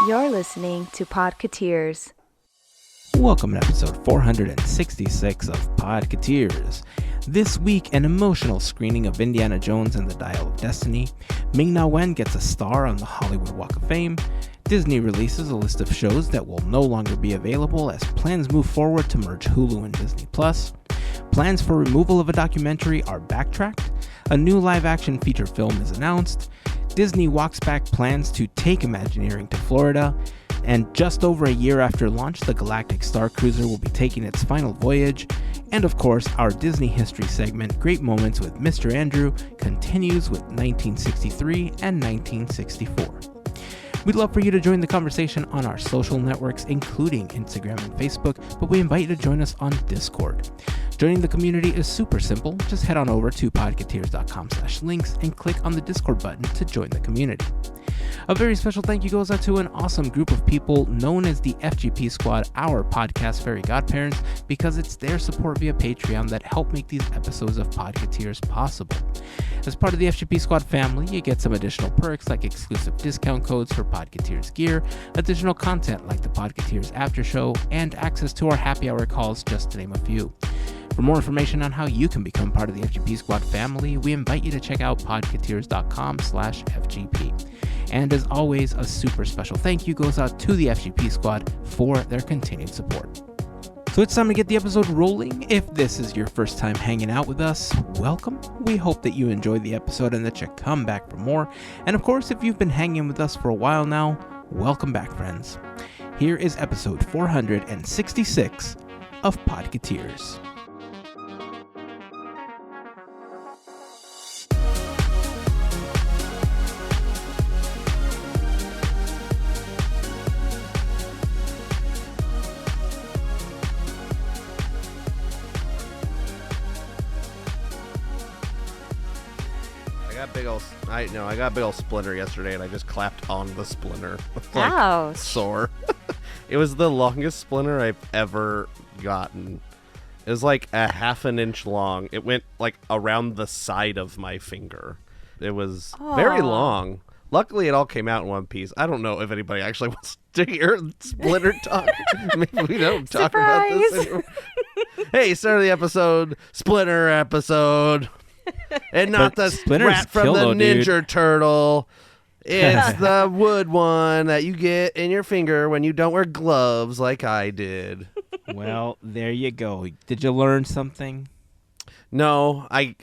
You're listening to Podketeers. Welcome to episode 466 of Podketeers. This week, an emotional screening of Indiana Jones and the Dial of Destiny. Ming-Na Wen gets a star on the Hollywood Walk of Fame. Disney releases a list of shows that will no longer be available as plans move forward to merge Hulu and Disney+. Plans for removal of a documentary are backtracked. A new live-action feature film is announced. Disney walks back plans to take Imagineering to Florida. And just over a year after launch, the Galactic Starcruiser will be taking its final voyage. And of course, our Disney history segment, Great Moments with Mr. Andrew, continues with 1963 and 1964. We'd love for you to join the conversation on our social networks, including Instagram and Facebook, but we invite you to join us on Discord. Joining the community is super simple. Just head on over to podketeers.com/links and click on the Discord button to join the community. A very special thank you goes out to an awesome group of people known as the FGP Squad, our podcast Fairy Godparents, because it's their support via Patreon that help make these episodes of Podketeers possible. As part of the FGP Squad family, you get some additional perks like exclusive discount codes for Podketeers gear, additional content like the Podketeers after show, and access to our happy hour calls, just to name a few. For more information on how you can become part of the FGP Squad family, we invite you to check out podketeers.com/FGP. And as always, a super special thank you goes out to the FGP Squad for their continued support. So it's time to get the episode rolling. If this is your first time hanging out with us, welcome. We hope that you enjoyed the episode and that you come back for more. And of course, if you've been hanging with us for a while now, welcome back, friends. Here is episode 466 of Podketeers. I got a big old splinter yesterday, and I just clapped on the splinter. Ouch. Sore. It was the longest splinter I've ever gotten. It was like a half an inch long. It went like around the side of my finger. It was very long. Luckily, it all came out in one piece. I don't know if anybody actually wants to hear Splinter talk. Maybe we don't talk about this anymore. Hey, start of the episode, Splinter episode. And not the rat from the Ninja Turtle. It's the wood one that you get in your finger when you don't wear gloves like I did. Well, there you go. Did you learn something? No, I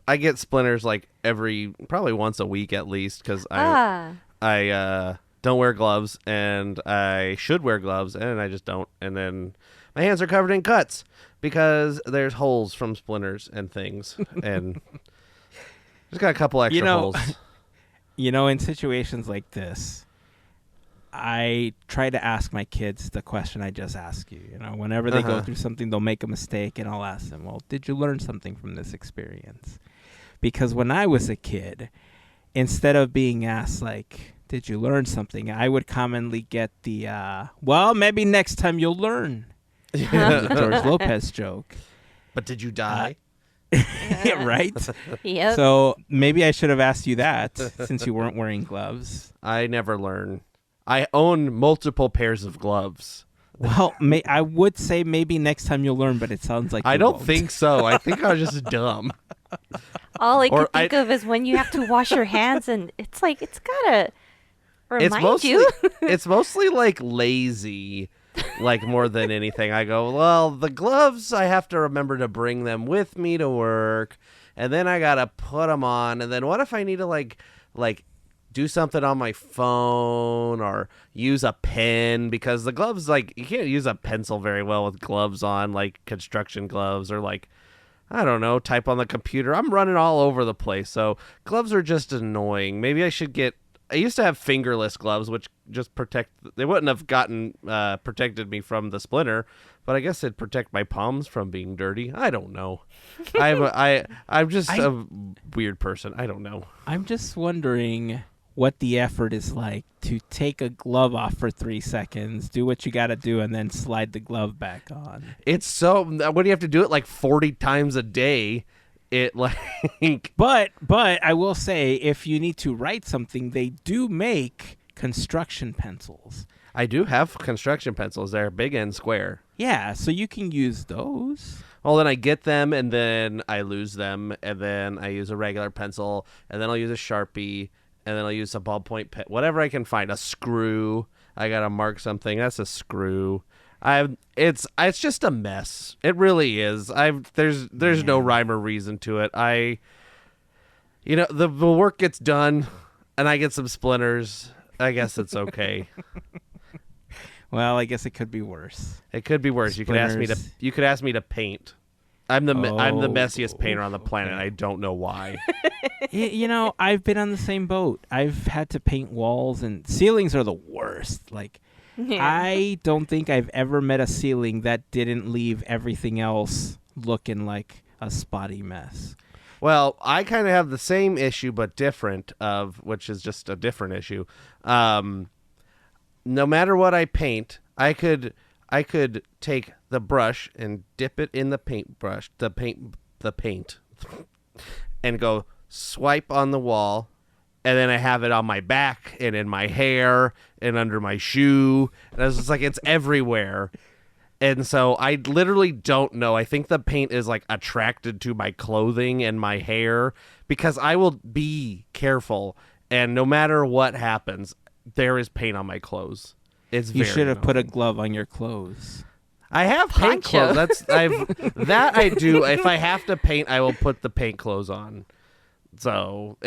get splinters like probably once a week at least, because I don't wear gloves, and I should wear gloves, and I just don't. And then my hands are covered in cuts because there's holes from splinters and things, and just got a couple extra holes. You know, in situations like this, I try to ask my kids the question I just asked you. You know, whenever they go through something, they'll make a mistake, and I'll ask them, well, did you learn something from this experience? Because when I was a kid, instead of being asked, like, did you learn something, I would commonly get the, well, maybe next time you'll learn. The George Lopez joke. But did you die? Right? Yep. So maybe I should have asked you that since you weren't wearing gloves. I never learn. I own multiple pairs of gloves. Well, I would say maybe next time you'll learn, but it sounds like I you don't won't. think so. I think I was just dumb. All I can think of is when you have to wash your hands, and it's like, it's gotta remind you. It's mostly like lazy, like more than anything. I go, well, the gloves, I have to remember to bring them with me to work, and then I gotta put them on, and then what if I need to like do something on my phone or use a pen, because the gloves, like, you can't use a pencil very well with gloves on, like construction gloves, or like, I don't know, type on the computer. I'm running all over the place, so gloves are just annoying. Maybe I should I used to have fingerless gloves, which just they wouldn't have protected me from the splinter, but I guess it'd protect my palms from being dirty. I don't know. I'm just a weird person. I don't know. I'm just wondering what the effort is like to take a glove off for 3 seconds, do what you got to do, and then slide the glove back on. It's so, what do you have to do it like 40 times a day? It like, but I will say, if you need to write something, they do make construction pencils. I do have construction pencils. They're big and square. Yeah, so you can use those. Well, then I get them, and then I lose them, and then I use a regular pencil, and then I'll use a Sharpie, and then I'll use a ballpoint pen, whatever I can find. A screw. I gotta mark something. That's a screw. It's just a mess. It really is. There's no rhyme or reason to it. The work gets done, and I get some splinters. I guess it's okay. Well, I guess it could be worse. It could be worse. Splinters. You could ask me to paint. I'm the messiest painter on the planet. Okay. I don't know why. I've been on the same boat. I've had to paint walls, and ceilings are the worst. Like, I don't think I've ever met a ceiling that didn't leave everything else looking like a spotty mess. Well, I kind of have the same issue, but different, which is just a different issue. No matter what I paint, I could take the brush and dip it in the paintbrush, the paint, and go swipe on the wall, and then I have it on my back and in my hair and under my shoe, and it's just like it's everywhere. And so I literally don't know. I think the paint is like attracted to my clothing and my hair because I will be careful, and no matter what happens, there is paint on my clothes. You should have put a glove on your clothes. I have paint Poncho. clothes. That I do. If I have to paint, I will put the paint clothes on. So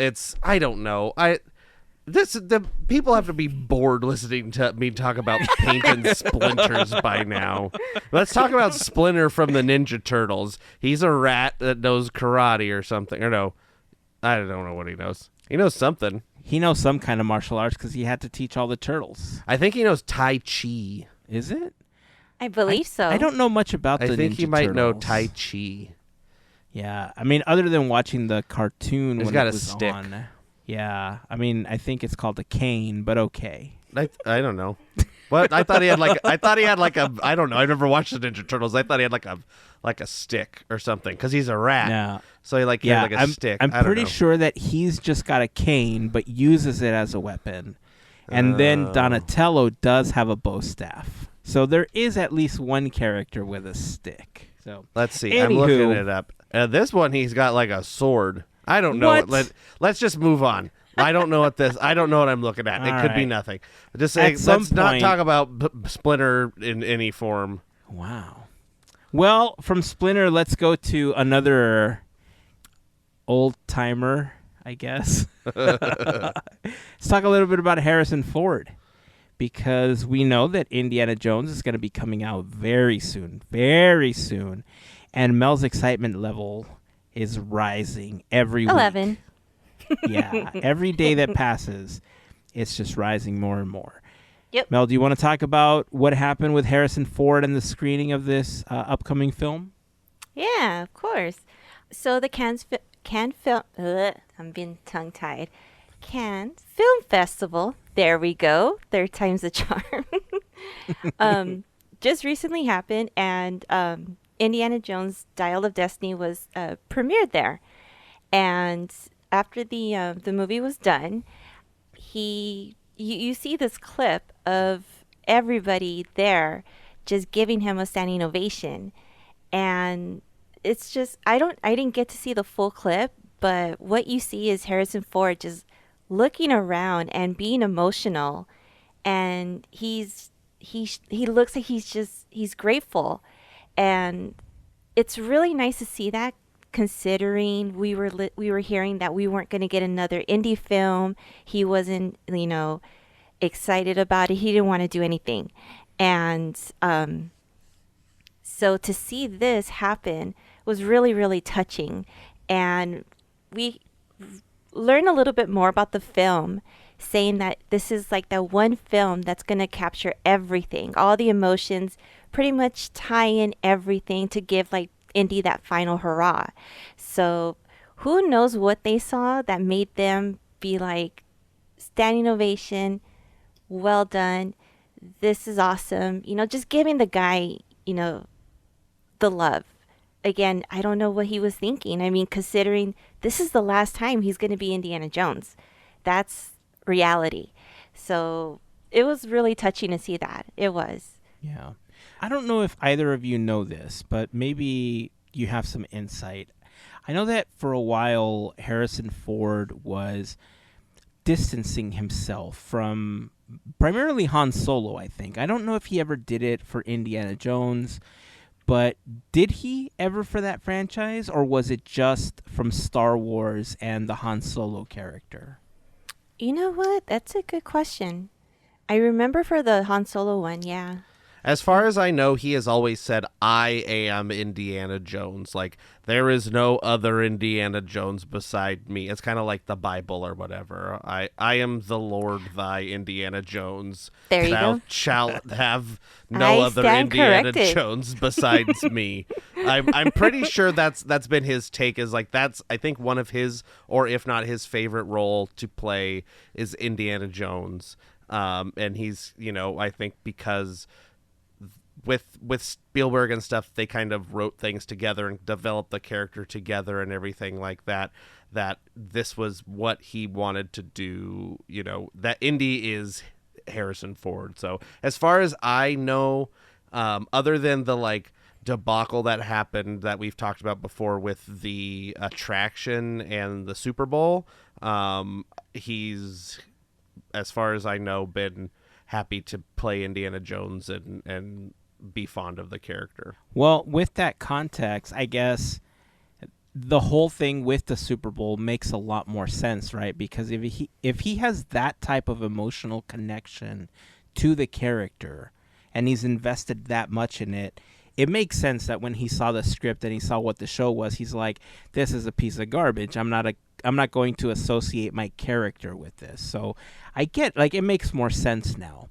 I don't know. The people have to be bored listening to me talk about paint and splinters by now. Let's talk about Splinter from the Ninja Turtles. He's a rat that knows karate or something. Or no, I don't know what he knows. He knows something. He knows some kind of martial arts because he had to teach all the turtles. I think he knows Tai Chi. Is it? I believe so. I don't know much about the Ninja Turtles. I think he might know Tai Chi. Yeah, I mean, other than watching the cartoon He's when got it a was stick. on. Yeah, I mean, I think it's called a cane, but okay. I don't know. What? I thought he had like a I don't know. I've never watched the Ninja Turtles. I thought he had like a stick or something because he's a rat. No. So he had like a stick. I'm I don't pretty know. sure that he's just got a cane, but uses it as a weapon. And then Donatello does have a bow staff. So there is at least one character with a stick. So Let's see. Anywho. I'm looking it up. This one he's got like a sword. I don't know. What? Let's just move on. I don't know what I'm looking at. All it could be right. nothing. Just say, At some let's not point- talk about Splinter in any form. Wow. Well, from Splinter, let's go to another old timer, I guess. Let's talk a little bit about Harrison Ford, because we know that Indiana Jones is going to be coming out very soon, and Mel's excitement level is rising every 11. week. Yeah, every day that passes, it's just rising more and more. Yep. Mel, do you want to talk about what happened with Harrison Ford and the screening of this upcoming film? Yeah, of course. So the Cannes I'm being tongue-tied. Cannes Film Festival. There we go. Third time's the charm. Just recently happened, and Indiana Jones: Dial of Destiny was premiered there. And after the movie was done, you see this clip of everybody there just giving him a standing ovation, and it's just I didn't get to see the full clip, but what you see is Harrison Ford just looking around and being emotional, and he looks like he's grateful, and it's really nice to see that, considering we were hearing that we weren't going to get another indie film. He wasn't, excited about it. He didn't want to do anything. And so to see this happen was really, really touching. And we learn a little bit more about the film, saying that this is like that one film that's going to capture everything, all the emotions, pretty much tie in everything to give like Indy that final hurrah. So who knows what they saw that made them be like, standing ovation, well done, this is awesome, just giving the guy, the love. Again, I don't know what he was thinking. I mean, considering this is the last time he's going to be Indiana Jones. That's reality. So it was really touching to see that. It was. Yeah. I don't know if either of you know this, but maybe you have some insight. I know that for a while, Harrison Ford was distancing himself from primarily Han Solo, I think. I don't know if he ever did it for Indiana Jones, but did he ever for that franchise, or was it just from Star Wars and the Han Solo character? You know what? That's a good question. I remember for the Han Solo one, yeah. As far as I know, he has always said, I am Indiana Jones. Like, there is no other Indiana Jones beside me. It's kind of like the Bible or whatever. I am the Lord thy Indiana Jones. There you Thou go. shalt have no I other stand Indiana corrected. Jones besides me. I'm pretty sure that's been his take, is like, that's, I think, one of his, or if not his favorite role to play is Indiana Jones. And he's, I think because with Spielberg and stuff, they kind of wrote things together and developed the character together and everything like that, that this was what he wanted to do, that Indy is Harrison Ford. So as far as I know, other than the like debacle that happened that we've talked about before with the attraction and the Super Bowl, he's, as far as I know, been happy to play Indiana Jones and be fond of the character. Well, with that context, I guess the whole thing with the Super Bowl makes a lot more sense, right? Because if he has that type of emotional connection to the character and he's invested that much in it, it makes sense that when he saw the script and he saw what the show was, he's like, this is a piece of garbage. I'm not going to associate my character with this. So I get, like, it makes more sense now.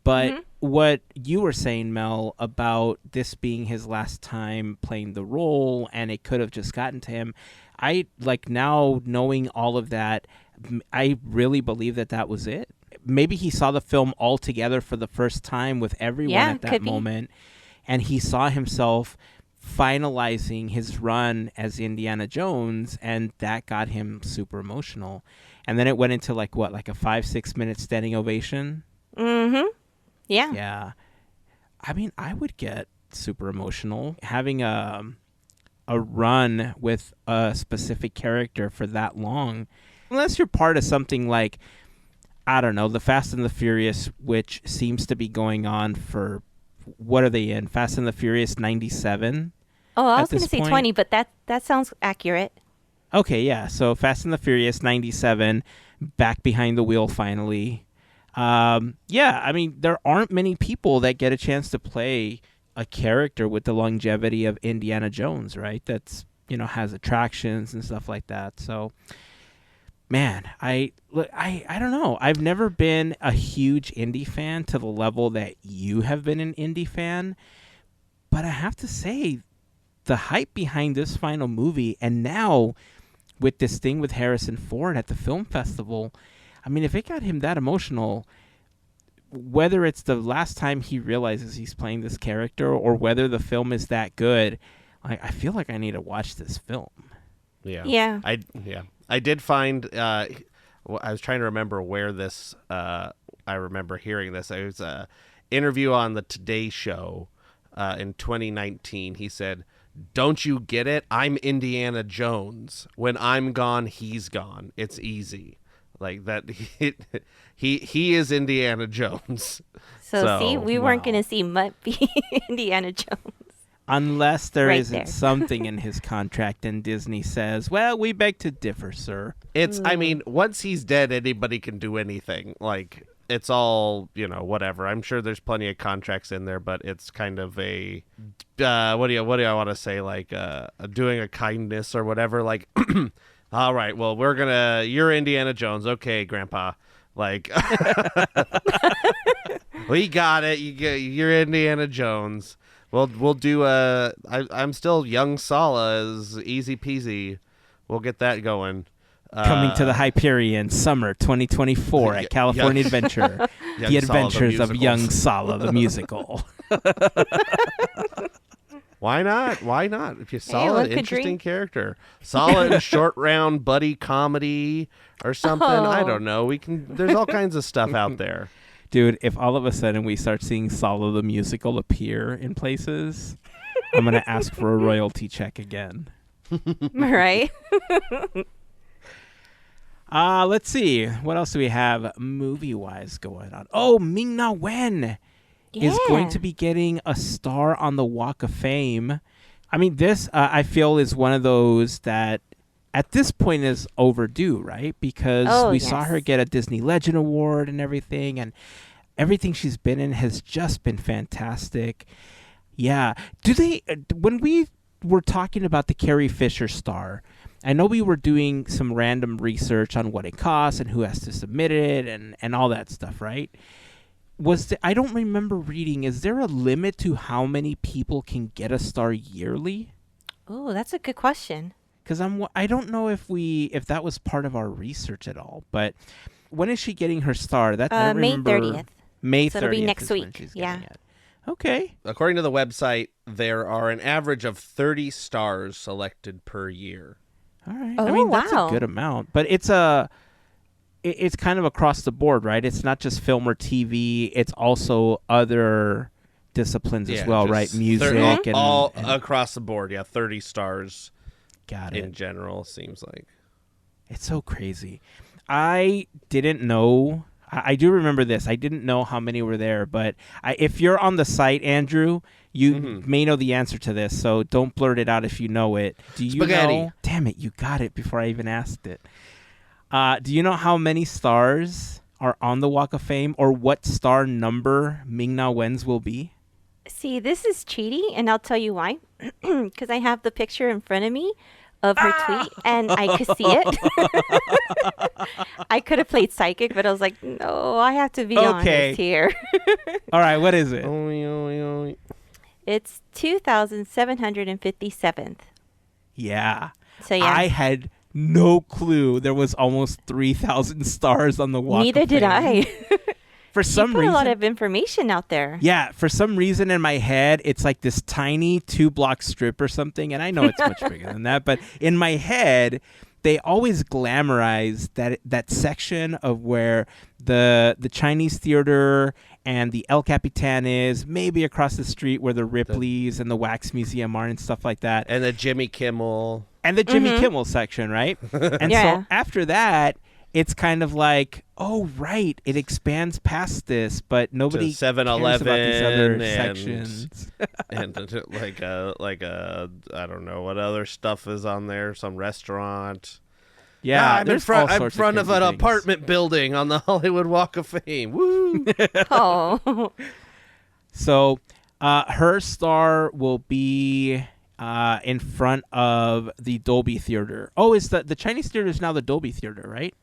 But what you were saying, Mel, about this being his last time playing the role and it could have just gotten to him, I, like, now knowing all of that, I really believe that was it. Maybe he saw the film all together for the first time with everyone at that moment, and he saw himself finalizing his run as Indiana Jones, and that got him super emotional. And then it went into, like, what, like a 5-6 minute standing ovation? Mm-hmm. Yeah. Yeah. I mean, I would get super emotional having a run with a specific character for that long. Unless you're part of something like, I don't know, the Fast and the Furious, which seems to be going on for, what are they in? Fast and the Furious 97? Oh, I was going to say 20, but that sounds accurate. Okay, yeah. So Fast and the Furious 97, back behind the wheel finally. Yeah, I mean, there aren't many people that get a chance to play a character with the longevity of Indiana Jones, right? That's, has attractions and stuff like that. So, man, I don't know. I've never been a huge Indy fan to the level that you have been an Indy fan. But I have to say, the hype behind this final movie, and now with this thing with Harrison Ford at the film festival, I mean, if it got him that emotional, whether it's the last time he realizes he's playing this character or whether the film is that good, I feel like I need to watch this film. Yeah. I did find, I was trying to remember where this, I remember hearing this. It was an interview on the Today Show in 2019. He said, "Don't you get it? I'm Indiana Jones. When I'm gone, he's gone. It's easy." Like that, he is Indiana Jones. So see, we weren't going to see Mutt be Indiana Jones. Unless there Right isn't there. something in his contract and Disney says, well, we beg to differ, sir. It's, I mean, once he's dead, anybody can do anything. Like, it's all, whatever. I'm sure there's plenty of contracts in there, but it's kind of a, what do I want to say? Like, doing a kindness or whatever. Like, all right, well, you're Indiana Jones. Okay, Grandpa. Like, we got it. You're Indiana Jones. We'll do I'm still young Sala as easy peasy. We'll get that going. Coming to the Hyperion, summer 2024 at California Adventure. The Young Sala, Adventures of musical. Young Sala, the musical. Well, Why not? Why not? If you Hey, solid, one could interesting dream. character, solid short round buddy comedy or something. I Oh. don't know. We can. There's all kinds of stuff out there. Dude, if all of a sudden we start seeing Solo the musical appear in places, I'm going to ask for a royalty check again. Right? Let's see. What else do we have movie-wise going on? Oh, Ming-Na Wen is going to be getting a star on the Walk of Fame. I mean, this, I feel, is one of those that at this point is overdue, right? Because we saw her get a Disney Legend Award and everything, and everything she's been in has just been fantastic. Yeah. When we were talking about the Carrie Fisher star, I know we were doing some random research on what it costs and who has to submit it and all that stuff, right? I don't remember reading, is there a limit to how many people can get a star yearly? Oh, that's a good question. Because I don't know if that was part of our research at all. But when is she getting her star? That I don't May remember. 30th. May 30th. So it'll be next is when week. she's Yeah. getting it. Okay. According to the website, there are an average of 30 stars selected per year. All right. Oh, I mean, that's wow. a good amount. But it's kind of across the board, right? It's not just film or TV. It's also other disciplines as well, right? Music all and across the board. Yeah, 30 stars. Got in it. general, seems like. It's so crazy. I didn't know. I do remember this. I didn't know how many were there, but if you're on the site, Andrew, you may know the answer to this, so don't blurt it out if you know it. Do you know? Damn it, you got it before I even asked it. Do you know how many stars are on the Walk of Fame, or what star number Ming-Na Wen's will be? See, this is cheating, and I'll tell you why. Because I have the picture in front of me of her tweet, and I could see it. I could have played psychic, but I was like, no, I have to be honest here. All right, what is it? It's 2,757th. Yeah. So yeah. I had no clue there was almost 3,000 stars on the Walk Neither of Fame. did I. For some put reason, a lot of information out there. Yeah, for some reason in my head, it's like this tiny 2-block strip or something, and I know it's much bigger than that, but in my head, they always glamorize that section of where the Chinese theater and the El Capitan is, maybe across the street where the Ripleys and the Wax Museum are and stuff like that. And the Jimmy Kimmel. And the Jimmy Kimmel section, right? And so after that, it's kind of like, oh, right, it expands past this, but nobody cares about these other sections. And like a, I don't know what other stuff is on there, some restaurant. Yeah, I'm in front of an apartment building on the Hollywood Walk of Fame. Woo! Oh. So her star will be in front of the Dolby Theater. Oh, is the Chinese theater is now the Dolby Theater, right?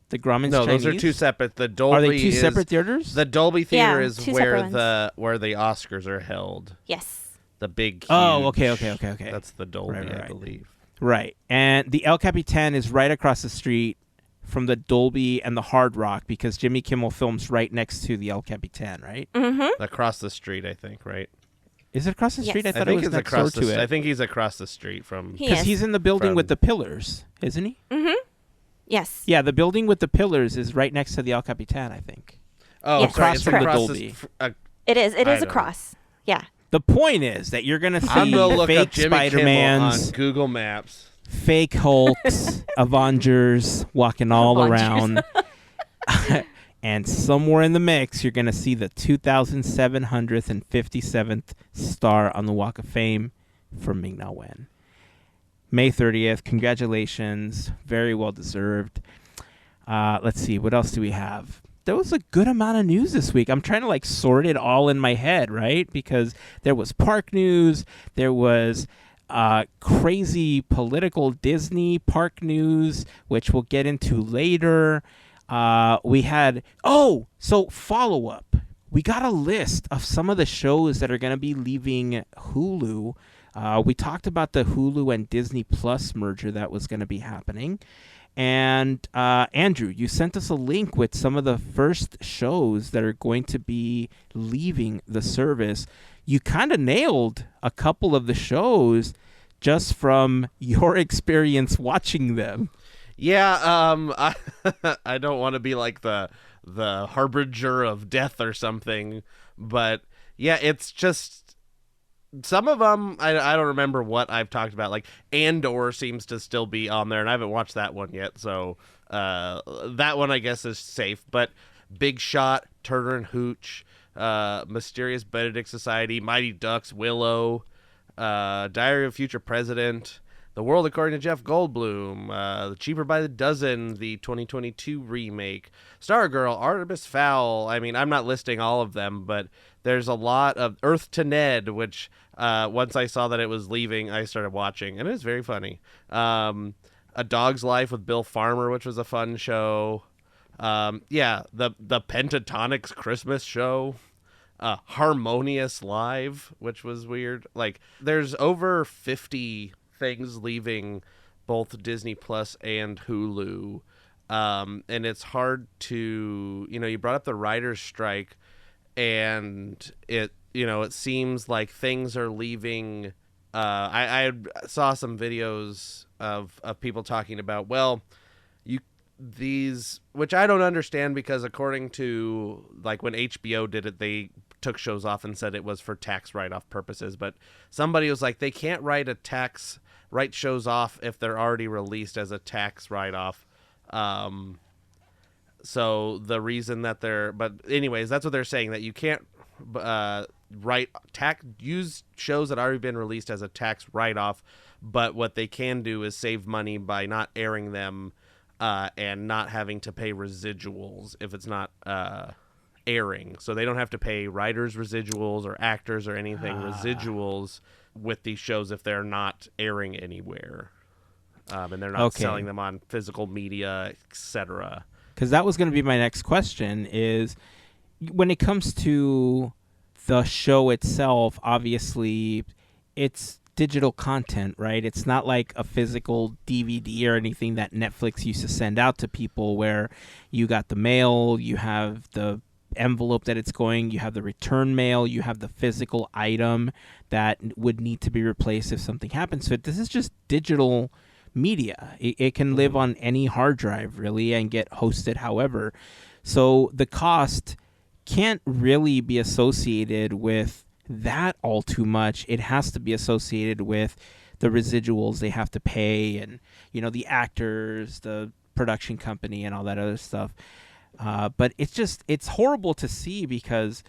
The Grauman's Chinese? Those are two separate. The Dolby are they two separate theaters? The Dolby Theater is where the Oscars are held. Yes. The big, huge, okay. That's the Dolby, I believe. Right. And the El Capitan is right across the street from the Dolby and the Hard Rock, because Jimmy Kimmel films right next to the El Capitan, right? Mm-hmm. Across the street, I think, right? Is it across the street? Yes. I thought it was next door to it. I think he's across the street from... Because he's in the building with the pillars, isn't he? Mm-hmm. Yes. Yeah, the building with the pillars is right next to the El Capitan, I think. Oh, yes. Across from the Dolby. It is. It is across. Yeah. The point is that you're going to see fake on Spider-Mans, Google Maps, fake Hulks, Avengers walking all around. And somewhere in the mix, you're going to see the 2,757th star on the Walk of Fame for Ming-Na Wen. May 30th. Congratulations. Very well deserved. Let's see. What else do we have? There was a good amount of news this week. I'm trying to sort it all in my head, right? Because there was park news. There was crazy political Disney park news, which we'll get into later. We had... so follow-up. We got a list of some of the shows that are going to be leaving Hulu. We talked about the Hulu and Disney Plus merger that was going to be happening. And Andrew, you sent us a link with some of the first shows that are going to be leaving the service. You kind of nailed a couple of the shows just from your experience watching them. Yeah, I don't want to be like the harbinger of death or something, but yeah, it's just some of them I don't remember what I've talked about. Like Andor seems to still be on there, and I haven't watched that one yet, so that one I guess is safe. But Big Shot, Turner and Hooch, Mysterious Benedict Society, Mighty Ducks, Willow, Diary of a Future President, The World According to Jeff Goldblum, Cheaper by the Dozen, the 2022 remake, Stargirl, Artemis Fowl. I mean, I'm not listing all of them, but there's a lot of Earth to Ned, which once I saw that it was leaving, I started watching, and it was very funny. A Dog's Life with Bill Farmer, which was a fun show. Yeah, the Pentatonics Christmas show. Harmonious Live, which was weird. Like, there's over 50 things leaving both Disney Plus and Hulu, and it's hard to, you brought up the writer's strike, and it seems like things are leaving. I saw some videos of people talking about, well, these, which I don't understand, because according to, like, when HBO did it, they took shows off and said it was for tax write-off purposes, but somebody was like, they can't write shows off if they're already released as a tax write-off. So the reason that but anyways, that's what they're saying, that you can't use shows that already been released as a tax write-off, but what they can do is save money by not airing them and not having to pay residuals if it's not airing. So they don't have to pay writers residuals or actors or anything residuals with these shows if they're not airing anywhere, and they're not selling them on physical media, etc. Because that was going to be my next question, is when it comes to the show itself, obviously it's digital content, right? It's not like a physical DVD or anything that Netflix used to send out to people, where you got the mail, you have the envelope that it's going, you have the return mail, you have the physical item that would need to be replaced if something happens to it. This is just digital media. It can live on any hard drive, really, and get hosted however. So the cost can't really be associated with that all too much. It has to be associated with the residuals they have to pay, and the actors, the production company, and all that other stuff. But it's horrible to see, because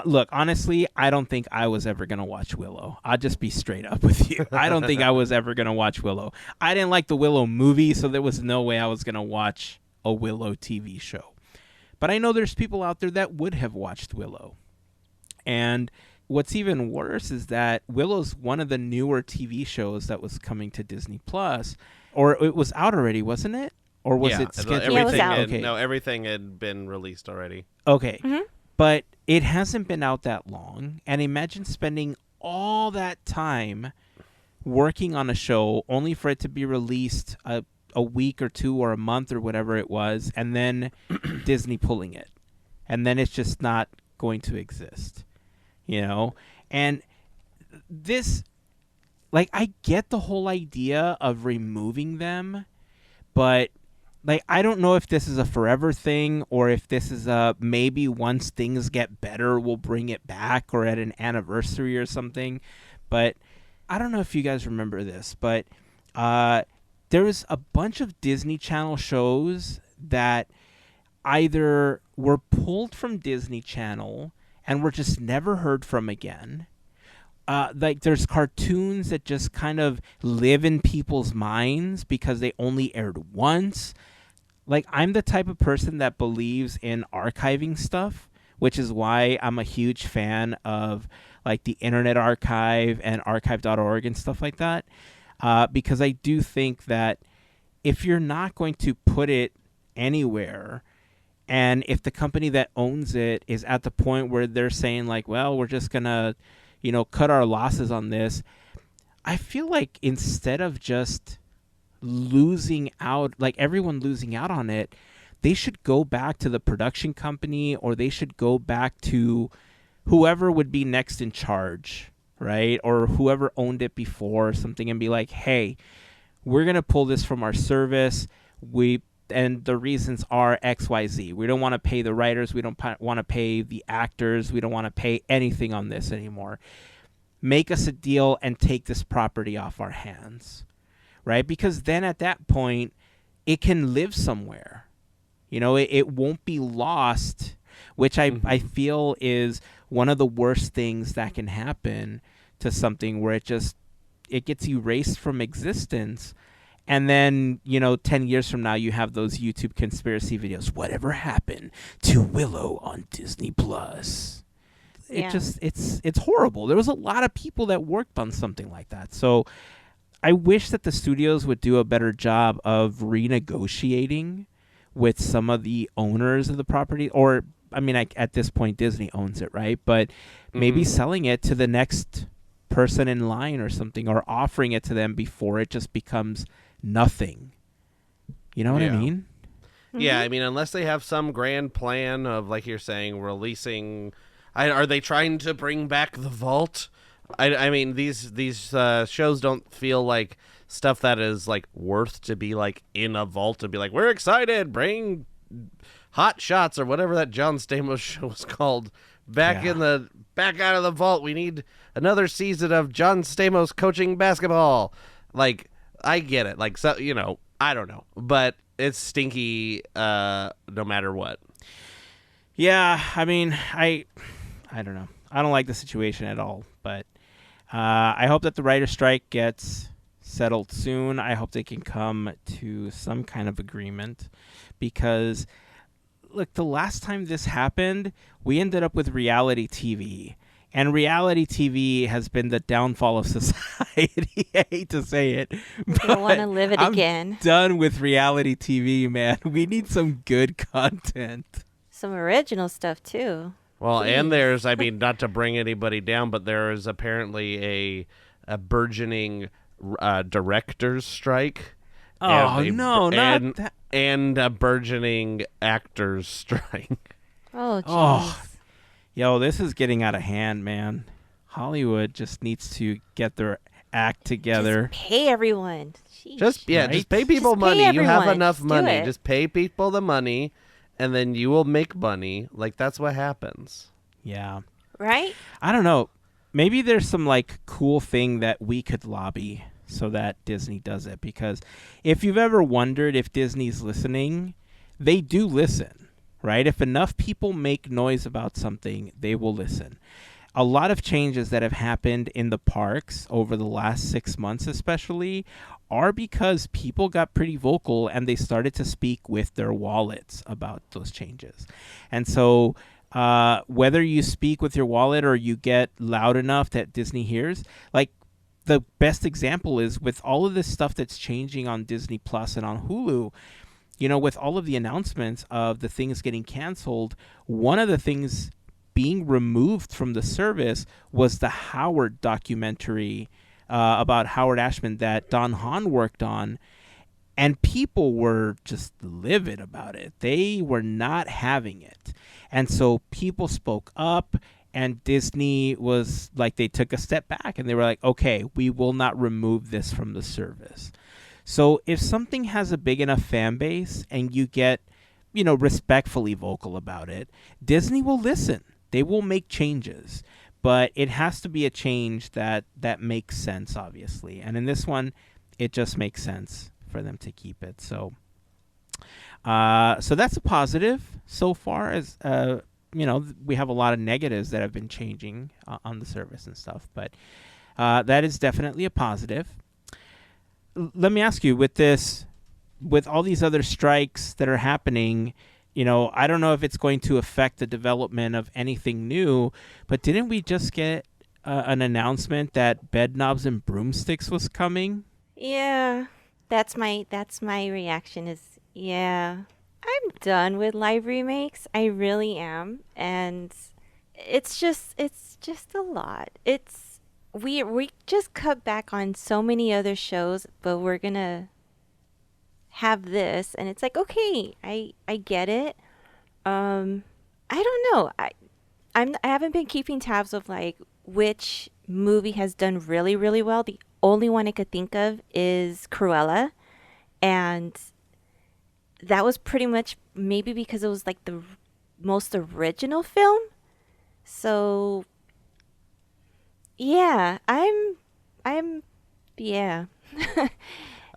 look, honestly, I don't think I was ever going to watch Willow. I'll just be straight up with you. I don't think I was ever going to watch Willow. I didn't like the Willow movie, so there was no way I was going to watch a Willow TV show. But I know there's people out there that would have watched Willow. And what's even worse is that Willow's one of the newer TV shows that was coming to Disney Plus, or it was out already, wasn't it? Or was it scheduled? Yeah, it was out. No, everything had been released already. Okay. Mm-hmm. But it hasn't been out that long. And imagine spending all that time working on a show only for it to be released a week or two or a month or whatever it was, and then Disney pulling it. And then it's just not going to exist. And this, like, I get the whole idea of removing them, but like, I don't know if this is a forever thing, or if this is a maybe once things get better, we'll bring it back, or at an anniversary or something. But I don't know if you guys remember this, but there was a bunch of Disney Channel shows that either were pulled from Disney Channel and were just never heard from again. Like, there's cartoons that just kind of live in people's minds because they only aired once. Like, I'm the type of person that believes in archiving stuff, which is why I'm a huge fan of, like, the Internet Archive and archive.org and stuff like that. Because I do think that if you're not going to put it anywhere, and if the company that owns it is at the point where they're saying, like, well, we're just going to, cut our losses on this, I feel like instead of just losing out, like everyone losing out on it, they should go back to the production company, or they should go back to whoever would be next in charge, right? Or whoever owned it before or something, and be like, hey, we're going to pull this from our service. And the reasons are XYZ. We don't want to pay the writers. We don't want to pay the actors. We don't want to pay anything on this anymore. Make us a deal and take this property off our hands, right? Because then at that point, it can live somewhere. It won't be lost, which I feel is one of the worst things that can happen to something, where it gets erased from existence. And then, 10 years from now, you have those YouTube conspiracy videos. Whatever happened to Willow on Disney Plus? Yeah. It's horrible. There was a lot of people that worked on something like that. So I wish that the studios would do a better job of renegotiating with some of the owners of the property. Or, at this point, Disney owns it, right? But maybe selling it to the next person in line or something, or offering it to them before it just becomes nothing. You know what I mean? Yeah, unless they have some grand plan of, like you're saying, releasing. Are they trying to bring back the vault? These shows don't feel like stuff that is like worth to be like in a vault to be like, we're excited, bring Hot Shots or whatever that John Stamos show was called back out of the vault. We need another season of John Stamos coaching basketball. Like, I get it. Like, so, I don't know, but it's stinky no matter what. Yeah, I don't know. I don't like the situation at all, but I hope that the writer strike gets settled soon. I hope they can come to some kind of agreement, because look, the last time this happened, we ended up with reality TV. And reality TV has been the downfall of society. I hate to say it. I don't want to live it again. I'm done with reality TV, man. We need some good content. Some original stuff, too. Well, Please. And there's, not to bring anybody down, but there is apparently a burgeoning director's strike. Oh, not that. And a burgeoning actor's strike. Oh, jeez. Oh. Yo, this is getting out of hand, man. Hollywood just needs to get their act together. Just pay everyone. Sheesh. Just pay people money. You have enough Just money. Just pay people the money, and then you will make money. Like, that's what happens. Yeah. Right? I don't know. Maybe there's some cool thing that we could lobby so that Disney does it, because if you've ever wondered if Disney's listening, they do listen. Right? If enough people make noise about something, they will listen. A lot of changes that have happened in the parks over the last 6 months especially are because people got pretty vocal and they started to speak with their wallets about those changes. And so whether you speak with your wallet or you get loud enough that Disney hears, the best example is with all of this stuff that's changing on Disney Plus and on Hulu. With all of the announcements of the things getting canceled, one of the things being removed from the service was the Howard documentary about Howard Ashman that Don Hahn worked on. And people were just livid about it. They were not having it. And so people spoke up, and Disney was like, they took a step back and they were like, okay, we will not remove this from the service. So if something has a big enough fan base and you get, respectfully vocal about it, Disney will listen. They will make changes. But it has to be a change that makes sense, obviously. And in this one, it just makes sense for them to keep it. So that's a positive so far, as, we have a lot of negatives that have been changing on the service and stuff. But that is definitely a positive. Let me ask you, with all these other strikes that are happening, I don't know if it's going to affect the development of anything new, but didn't we just get an announcement that Bed Knobs and Broomsticks was coming? Yeah, that's my reaction is, yeah. I'm done with live remakes. I really am. And it's just a lot. We just cut back on so many other shows, but we're gonna have this, and it's like, okay, I get it. I don't know. I haven't been keeping tabs of like which movie has done really, really well. The only one I could think of is Cruella, and that was pretty much maybe because it was like the most original film. So yeah, I'm yeah.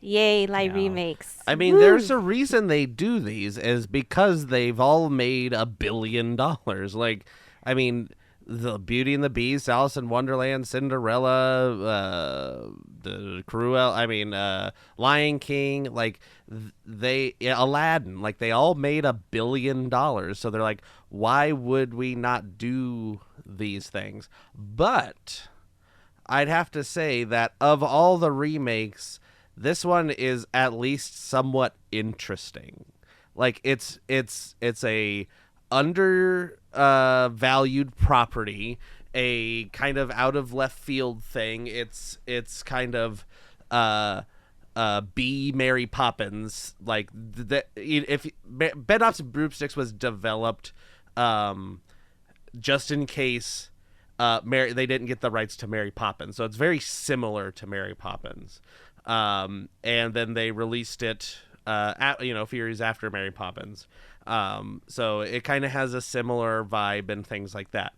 Yay, live Yeah. remakes. I mean, Woo. there's a reason they do these is because they've all made $1 billion. Like, I mean, the Beauty and the Beast, Alice in Wonderland, Cinderella, the Cruella, Lion King, like Aladdin, like they all made $1 billion. So they're like, why would we not do these things? But I'd have to say that of all the remakes, this one is at least somewhat interesting. Like it's a under valued property, a kind of out of left field thing. It's kind of be Mary Poppins. Like if Bed Knobs and Broomsticks was developed just in case they didn't get the rights to Mary Poppins, so it's very similar to Mary Poppins. And then they released it, a few years after Mary Poppins. So it kind of has a similar vibe and things like that.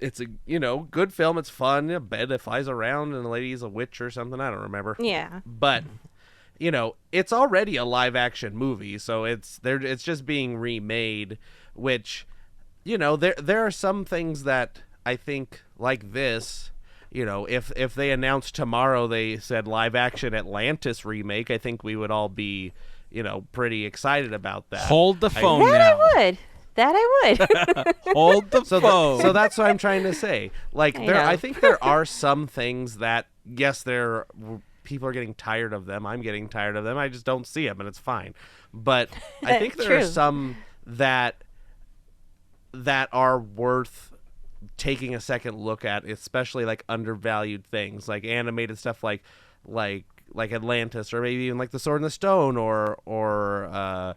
It's a, good film. It's fun. A bed that flies around and the lady's a witch or something. I don't remember. Yeah. But, it's already a live action movie. So it's just being remade, which, there are some things that I think like this, if they announced tomorrow they said live action Atlantis remake, I think we would all be, pretty excited about that. Hold the phone That now. I would. Hold the phone. So that's what I'm trying to say. Like I know. I think there are some things that, yes, people are getting tired of them. I'm getting tired of them. I just don't see them, and it's fine. But I think there are True. some that are worth taking a second look at, especially like undervalued things like animated stuff like Atlantis, or maybe even like The Sword and the Stone, or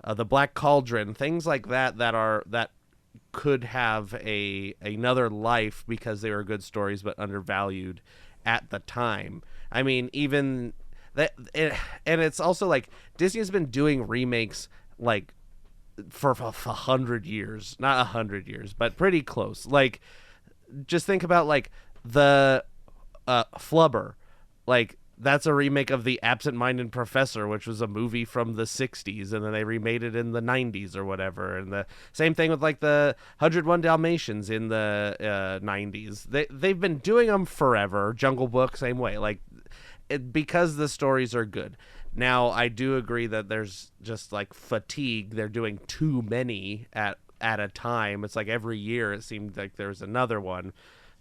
the Black Cauldron, things like that could have another life because they were good stories but undervalued at the time. I mean, even that, and it's also like Disney has been doing remakes like for 100 years, not 100 years, but pretty close. Like, just think about like the Flubber, like that's a remake of The Absent-Minded Professor, which was a movie from the 60s, and then they remade it in the 90s or whatever. And the same thing with like the 101 Dalmatians in the 90s. They've been doing them forever. Jungle Book, same way, like because the stories are good. Now, I do agree that there's just like fatigue. They're doing too many at a time. It's like every year it seemed like there was another one.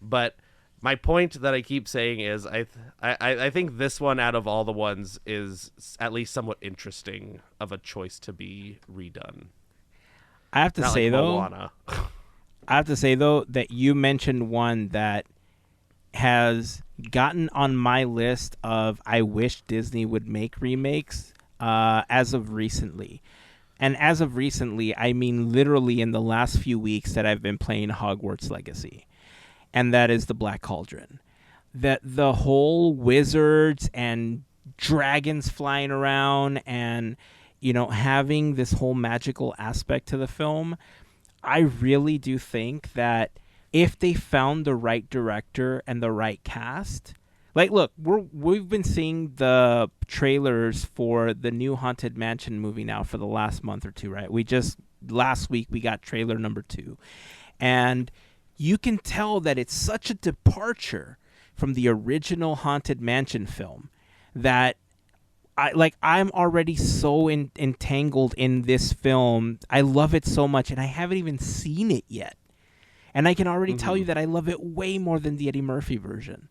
But my point that I keep saying is I think this one out of all the ones is at least somewhat interesting of a choice to be redone. I have to Not say like though, Moana. that you mentioned one that has gotten on my list of I wish Disney would make remakes as of recently. And as of recently, I mean literally in the last few weeks that I've been playing Hogwarts Legacy. And that is the Black Cauldron. That the whole wizards and dragons flying around and, having this whole magical aspect to the film, I really do think that if they found the right director and the right cast, like, look, we've been seeing the trailers for the new Haunted Mansion movie now for the last month or two, right? Last week we got trailer number 2. And you can tell that it's such a departure from the original Haunted Mansion film that I'm already so entangled in this film. I love it so much, and I haven't even seen it yet. And I can already tell you that I love it way more than the Eddie Murphy version.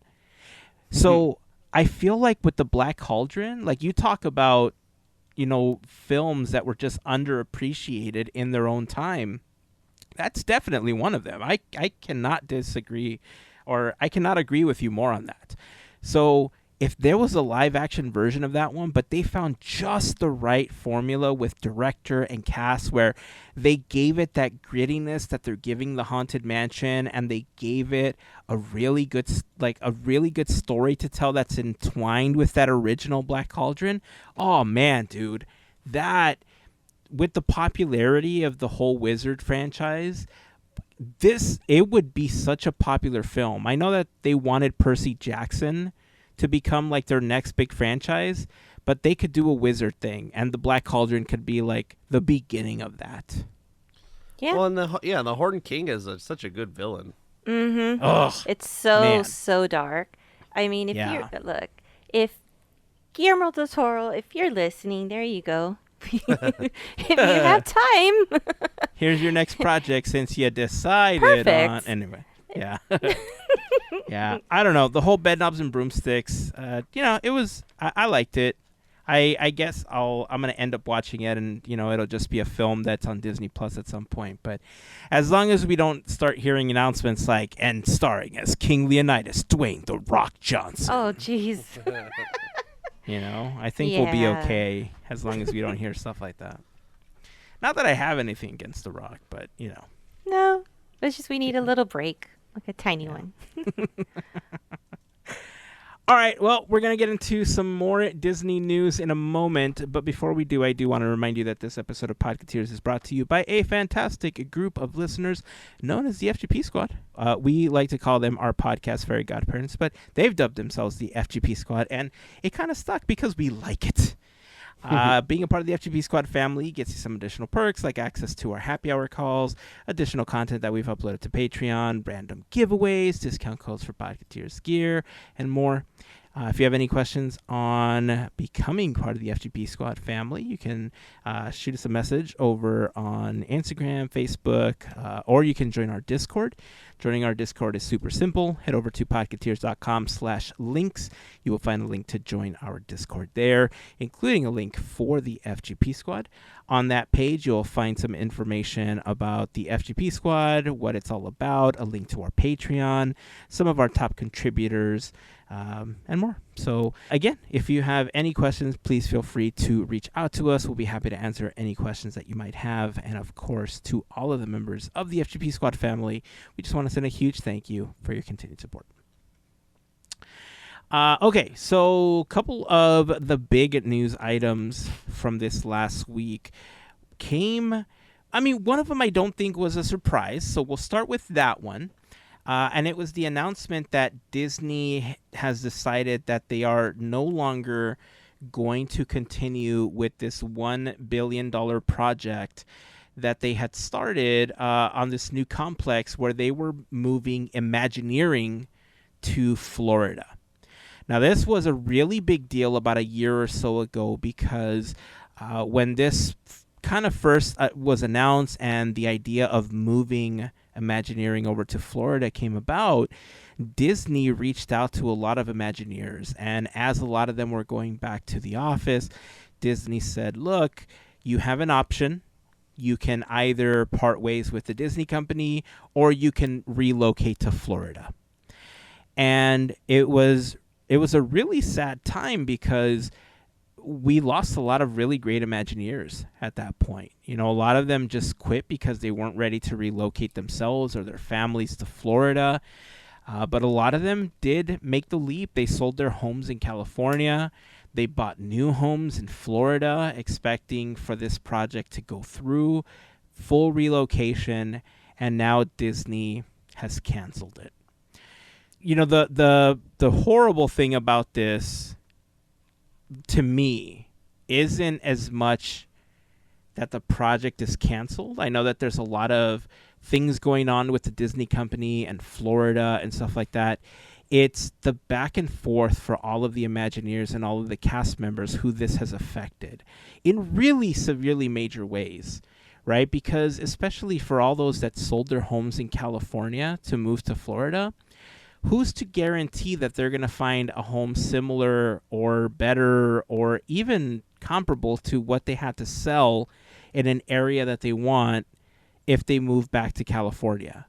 So I feel like with the Black Cauldron, like you talk about, films that were just underappreciated in their own time. That's definitely one of them. I cannot disagree, or I cannot agree with you more on that. So if there was a live action version of that one, but they found just the right formula with director and cast where they gave it that grittiness that they're giving the Haunted Mansion, and they gave it a really good story to tell that's entwined with that original Black Cauldron. Oh man, dude, that with the popularity of the whole Wizard franchise, it would be such a popular film. I know that they wanted Percy Jackson to become like their next big franchise, but they could do a Wizard thing, and the Black Cauldron could be like the beginning of that. Yeah. Well, and the Horned King is such a good villain. Mm-hmm. Ugh, It's so man. so dark. I mean, if Guillermo del Toro, if you're listening, there you go. If you have time. Here's your next project since you decided Perfect. on. Anyway, yeah. Yeah, I don't know. The whole Bedknobs and Broomsticks, it was, I liked it. I guess I'm going to end up watching it, and, it'll just be a film that's on Disney Plus at some point. But as long as we don't start hearing announcements like, and starring as King Leonidas, Dwayne The Rock Johnson. Oh, jeez. I think we'll be Yeah. okay as long as we don't hear stuff like that. Not that I have anything against The Rock, but, No, it's just we need a little break, like a tiny one. All right, well, we're going to get into some more Disney news in a moment, but before we do, I do want to remind you that this episode of Podketeers is brought to you by a fantastic group of listeners known as the FGP Squad. We like to call them our podcast Fairy Godparents, but they've dubbed themselves the FGP Squad, and it kind of stuck because we like it. Being a part of the FGP Squad family gets you some additional perks like access to our happy hour calls, additional content that we've uploaded to Patreon, random giveaways, discount codes for Podketeers gear, and more. If you have any questions on becoming part of the FGP Squad family, you can shoot us a message over on Instagram, Facebook, or you can join our Discord. Joining our Discord is super simple. Head over to podketeers.com/links. You will find a link to join our Discord there, including a link for the FGP Squad. On that page, you'll find some information about the FGP Squad, what it's all about, a link to our Patreon, some of our top contributors, and more. So again, if you have any questions, please feel free to reach out to us. We'll be happy to answer any questions that you might have. And of course, to all of the members of the FGP Squad family, we just want to send a huge thank you for your continued support. Okay, so a couple of the big news items from this last week one of them I don't think was a surprise, so we'll start with that one. And it was the announcement that Disney has decided that they are no longer going to continue with this $1 billion project that they had started on this new complex where they were moving Imagineering to Florida. Now, this was a really big deal about a year or so ago because when this kind of first was announced and the idea of moving Imagineering over to Florida came about, Disney reached out to a lot of Imagineers. And as a lot of them were going back to the office, Disney said, look, you have an option. You can either part ways with the Disney company or you can relocate to Florida. And it was a really sad time because we lost a lot of really great Imagineers at that point. A lot of them just quit because they weren't ready to relocate themselves or their families to Florida. But a lot of them did make the leap. They sold their homes in California. They bought new homes in Florida, expecting for this project to go through, full relocation, and now Disney has canceled it. The horrible thing about this, to me, isn't as much that the project is canceled. I know that there's a lot of things going on with the Disney company and Florida and stuff like that. It's the back and forth for all of the Imagineers and all of the cast members who this has affected in really severely major ways, right? Because especially for all those that sold their homes in California to move to Florida, who's to guarantee that they're going to find a home similar or better or even comparable to what they had to sell in an area that they want if they move back to California?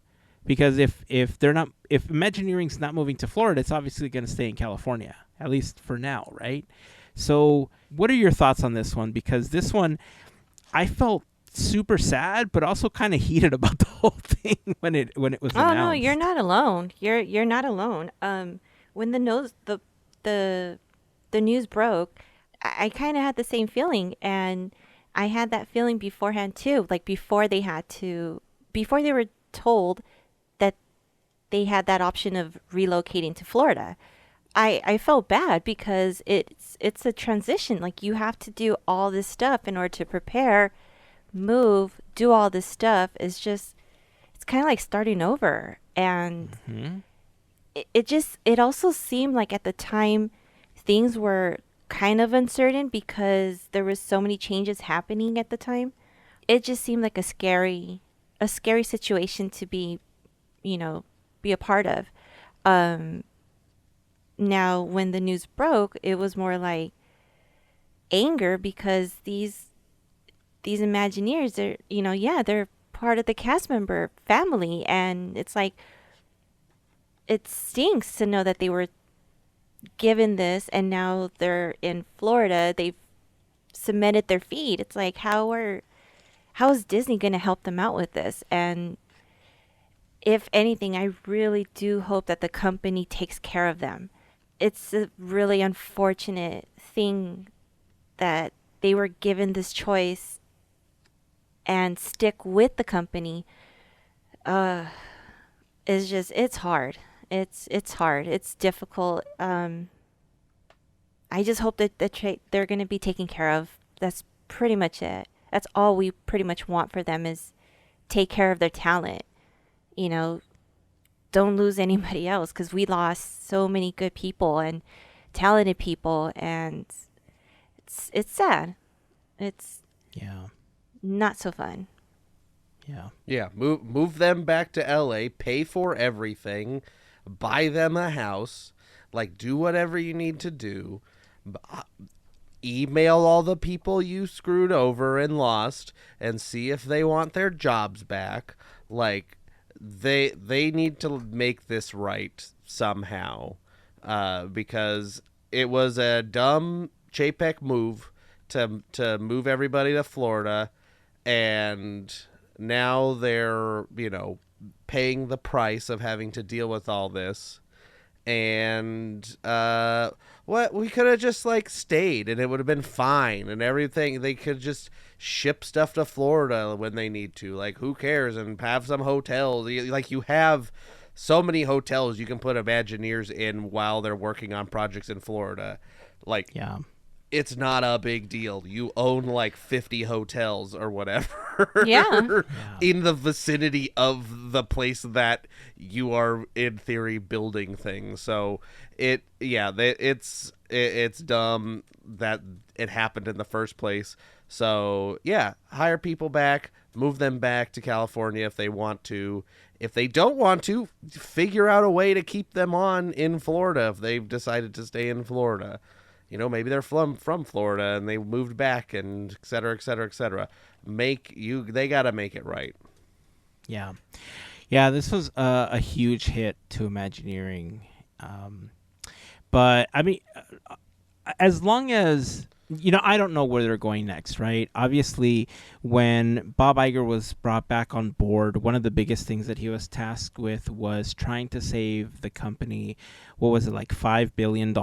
Because if Imagineering's not moving to Florida, it's obviously going to stay in California. at least for now, right? So what are your thoughts on this one? Because this one, I felt super sad, but also kind of heated about the whole thing when it was announced. No, you're not alone. You're not alone. When the news broke, I kind of had the same feeling, and I had that feeling beforehand too. Like before they were told that they had that option of relocating to Florida. I felt bad because it's a transition. Like you have to do all this stuff in order to prepare, move, do all this stuff. It's kind of like starting over. And it also seemed like at the time things were kind of uncertain because there was so many changes happening at the time. It just seemed like a scary situation to be a part of. Now, when the news broke, it was more like anger because these Imagineers, they're part of the cast member family, and it's like it stinks to know that they were given this, and now they're in Florida. They've cemented their feet. It's like how is Disney going to help them out with this? And if anything, I really do hope that the company takes care of them. It's a really unfortunate thing that they were given this choice and stick with the company. It's hard. It's hard. It's difficult. I just hope that they're going to be taken care of. That's pretty much it. That's all we pretty much want for them is take care of their talent. Don't lose anybody else, because we lost so many good people and talented people, and it's sad. It's not so fun. Yeah, move them back to LA, pay for everything, buy them a house, like do whatever you need to do. Email all the people you screwed over and lost and see if they want their jobs back. Like they need to make this right somehow, because it was a dumb Chapek move to move everybody to Florida, and now they're paying the price of having to deal with all this. And we could have just stayed and it would have been fine and everything. They could just ship stuff to Florida when they need to. Like, who cares? And have some hotels. You have so many hotels you can put Imagineers in while they're working on projects in Florida. It's not a big deal. You own 50 hotels or whatever in the vicinity of the place that you are in theory building things. So it's dumb that it happened in the first place. So hire people back, move them back to California if they want to. If they don't want to, figure out a way to keep them on in Florida if they've decided to stay in Florida. Maybe they're from Florida and they moved back, and et cetera, et cetera, et cetera. They got to make it right. Yeah. This was a huge hit to Imagineering. But I mean, as long as, I don't know where they're going next, right? Obviously, when Bob Iger was brought back on board, one of the biggest things that he was tasked with was trying to save the company, what was it, $5 billion?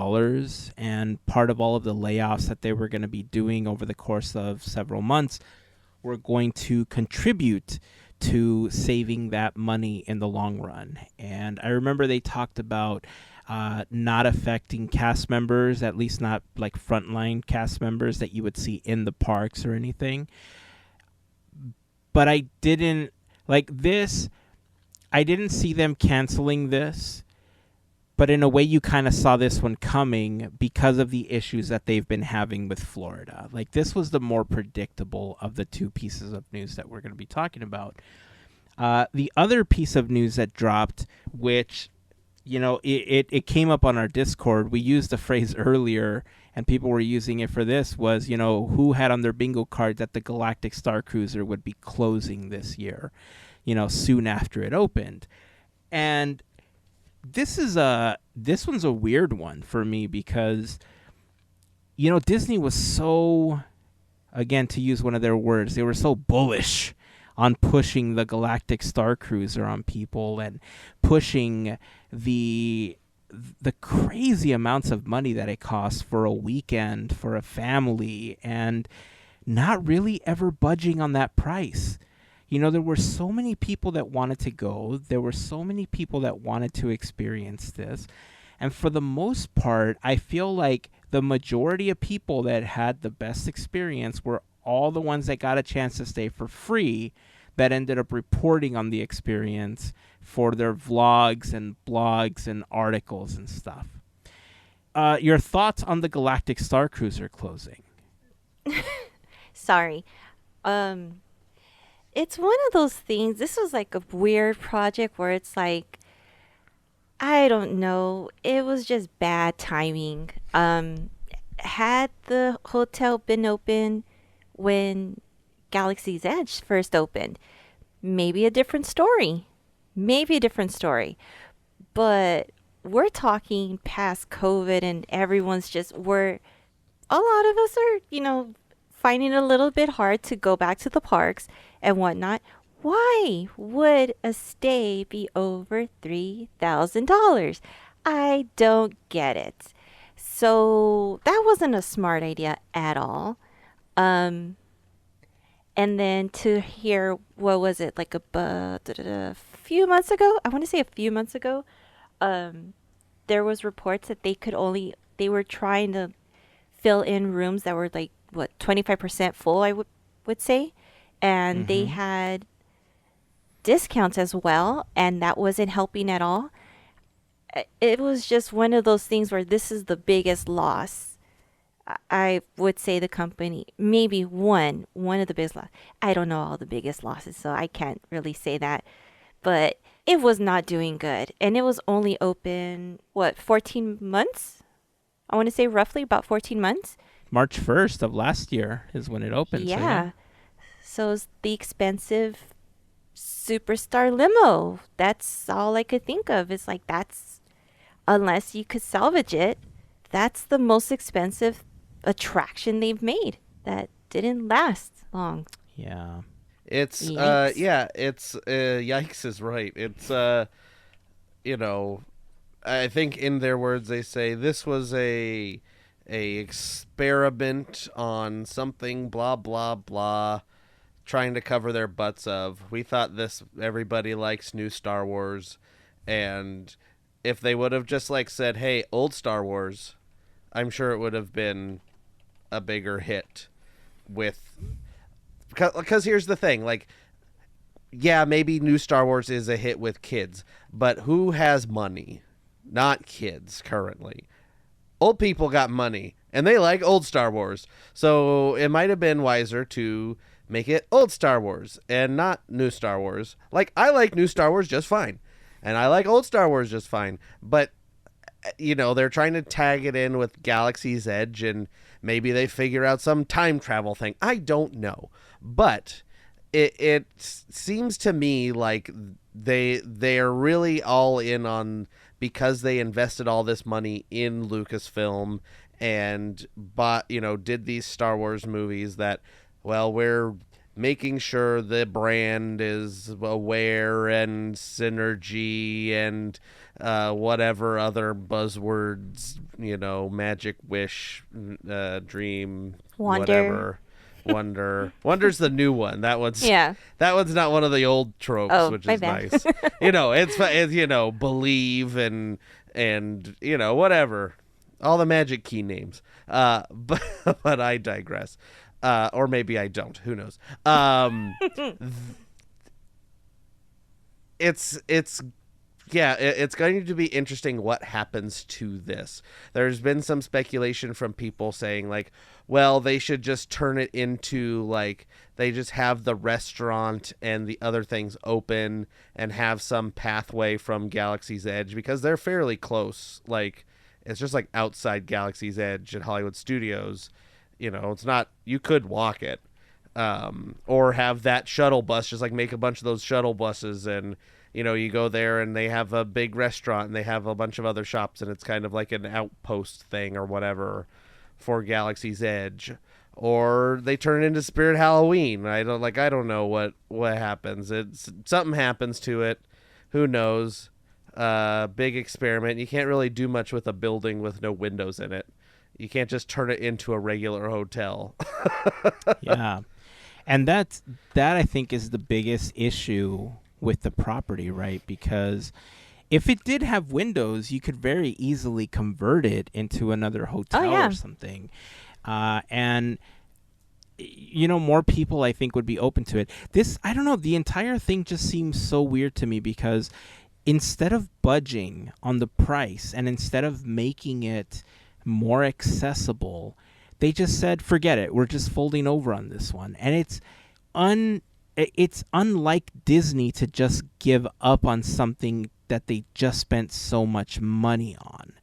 And part of all of the layoffs that they were going to be doing over the course of several months were going to contribute to saving that money in the long run. And I remember they talked about not affecting cast members, at least not frontline cast members that you would see in the parks or anything. But I didn't see them canceling this, but in a way you kind of saw this one coming because of the issues that they've been having with Florida. This was the more predictable of the two pieces of news that we're going to be talking about. The other piece of news that dropped, which it came up on our Discord. We used the phrase earlier, and people were using it for this, was, who had on their bingo card that the Galactic Starcruiser would be closing this year, soon after it opened. And this is a this one's a weird one for me because, Disney was so, again, to use one of their words, they were so bullish on pushing the Galactic Starcruiser on people and pushing the crazy amounts of money that it costs for a weekend for a family, and not really ever budging on that price. There were so many people that wanted to go. There were so many people that wanted to experience this. And for the most part, I feel like the majority of people that had the best experience were all the ones that got a chance to stay for free, that ended up reporting on the experience for their vlogs and blogs and articles and stuff. Your thoughts on the Galactic Starcruiser closing? Sorry. It's one of those things. This was like a weird project where it's like, I don't know. It was just bad timing. Had the hotel been open when Galaxy's Edge first opened, maybe a different story. But we're talking past COVID, and everyone's just, a lot of us are, finding it a little bit hard to go back to the parks and whatnot. Why would a stay be over $3,000? I don't get it. So that wasn't a smart idea at all. And then to hear, what was it, like a few months ago? I want to say a few months ago. There was reports that they were trying to fill in rooms that were like, 25% full, I would say. And they had discounts as well, and that wasn't helping at all. It was just one of those things where this is the biggest loss. I would say the company, maybe one of the biggest losses. I don't know all the biggest losses, so I can't really say that. But it was not doing good. And it was only open, 14 months? I want to say roughly about 14 months. March 1st of last year is when it opened. Yeah. So it's the expensive Superstar limo. That's all I could think of. It's like, unless you could salvage it, that's the most expensive attraction they've made that didn't last long. Yeah. It's Yikes. it's yikes is right. It's I think in their words they say this was a experiment on something blah blah blah, trying to cover their butts of, we thought everybody likes new Star Wars, and if they would have just said, hey, old Star Wars, I'm sure it would have been a bigger hit. Because here's the thing, yeah, maybe new Star Wars is a hit with kids, but who has money? Not kids currently. Old people got money, and they like old Star Wars. So it might have been wiser to make it old Star Wars and not new Star Wars. I like new Star Wars just fine, and I like old Star Wars just fine. But, they're trying to tag it in with Galaxy's Edge, and maybe they figure out some time travel thing. I don't know. But it seems to me like they're really all in on, because they invested all this money in Lucasfilm and did these Star Wars movies, that, well, we're making sure the brand is aware and synergy and whatever other buzzwords, magic, wish, dream, Wonder. whatever. Wonder's the new one. That one's Yeah. That one's not one of the old tropes, which my is bad. nice. It's believe and whatever, all the magic key names. But I digress. Or maybe I don't. Who knows? It's going to be interesting what happens to this. There's been some speculation from people saying well, they should just turn it into they just have the restaurant and the other things open and have some pathway from Galaxy's Edge, because they're fairly close. It's just outside Galaxy's Edge at Hollywood Studios. It's not, you could walk it, or have that shuttle bus, just make a bunch of those shuttle buses and You go there and they have a big restaurant and they have a bunch of other shops and it's kind of like an outpost thing or whatever for Galaxy's Edge. Or they turn it into Spirit Halloween. I don't know what happens. Something happens to it. Who knows? Big experiment. You can't really do much with a building with no windows in it. You can't just turn it into a regular hotel. Yeah. And that I think is the biggest issue with the property, right? Because if it did have windows, you could very easily convert it into another hotel or something. And more people I think would be open to it. I don't know, the entire thing just seems so weird to me because instead of budging on the price and instead of making it more accessible, they just said, forget it. We're just folding over on this one. And it's unlike Disney to just give up on something that they just spent so much money on,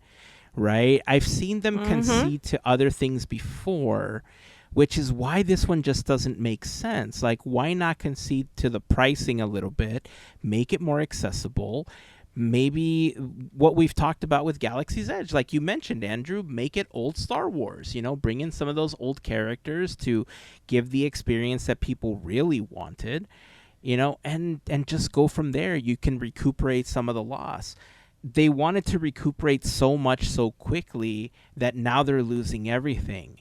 right? I've seen them concede to other things before, which is why this one just doesn't make sense. Like, why not concede to the pricing a little bit, make it more accessible? Maybe what we've talked about with Galaxy's Edge, like you mentioned, Andrew, make it old Star Wars, bring in some of those old characters to give the experience that people really wanted, and just go from there. You can recuperate some of the loss. They wanted to recuperate so much so quickly that now they're losing everything.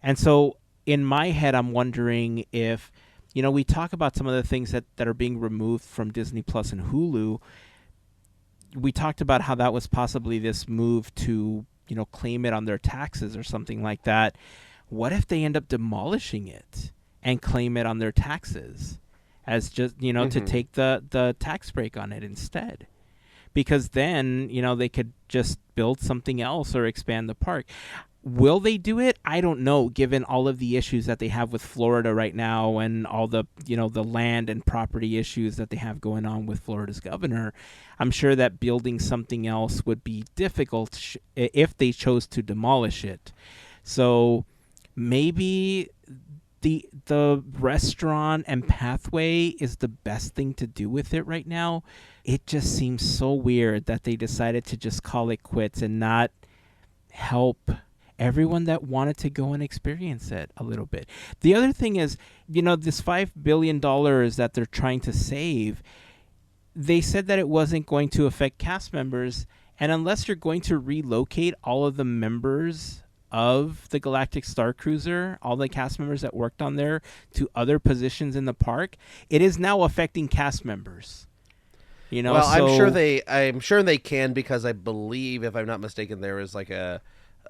And so in my head, I'm wondering if, we talk about some of the things that are being removed from Disney Plus and Hulu. We talked about how that was possibly this move to, claim it on their taxes or something like that. What if they end up demolishing it and claim it on their taxes as just, to take the tax break on it instead? Because then, they could just build something else or expand the park. Will they do it? I don't know, given all of the issues that they have with Florida right now and all the, the land and property issues that they have going on with Florida's governor. I'm sure that building something else would be difficult if they chose to demolish it. So maybe the restaurant and pathway is the best thing to do with it right now. It just seems so weird that they decided to just call it quits and not help everyone that wanted to go and experience it a little bit. The other thing is, this $5 billion that they're trying to save, they said that it wasn't going to affect cast members. And unless you're going to relocate all of the members of the Galactic Starcruiser, all the cast members that worked on there, to other positions in the park, it is now affecting cast members. Well, I'm sure they can, because I believe, if I'm not mistaken, there is like a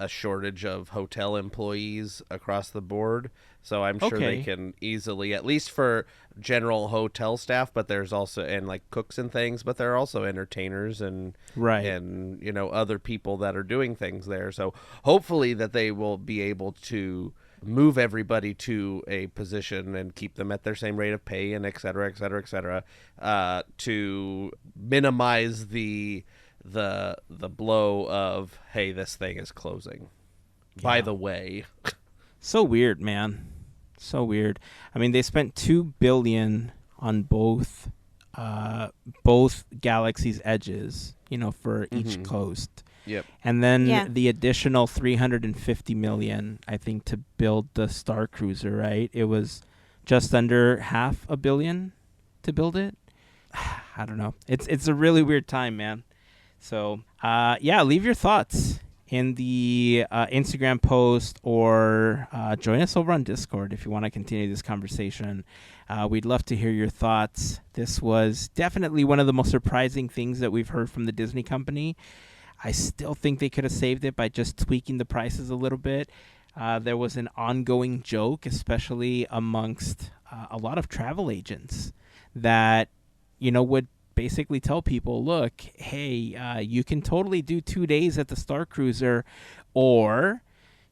shortage of hotel employees across the board. So I'm sure they can easily, at least for general hotel staff, but there's also, and like cooks and things, but there are also entertainers and other people that are doing things there. So hopefully that they will be able to move everybody to a position and keep them at their same rate of pay and et cetera, et cetera, et cetera, to minimize the blow of, hey, this thing is closing. Yeah. By the way. So weird, man. So weird. I mean, they spent $2 billion on both Galaxy's Edges, for each coast. Yep. And then the additional $350 million, I think, to build the Starcruiser, right? It was just under $500 million to build it. I don't know. It's a really weird time, man. So, leave your thoughts in the Instagram post or join us over on Discord if you want to continue this conversation. We'd love to hear your thoughts. This was definitely one of the most surprising things that we've heard from the Disney company. I still think they could have saved it by just tweaking the prices a little bit. There was an ongoing joke, especially amongst a lot of travel agents, that, would basically tell people, look, hey, you can totally do 2 days at the Starcruiser, or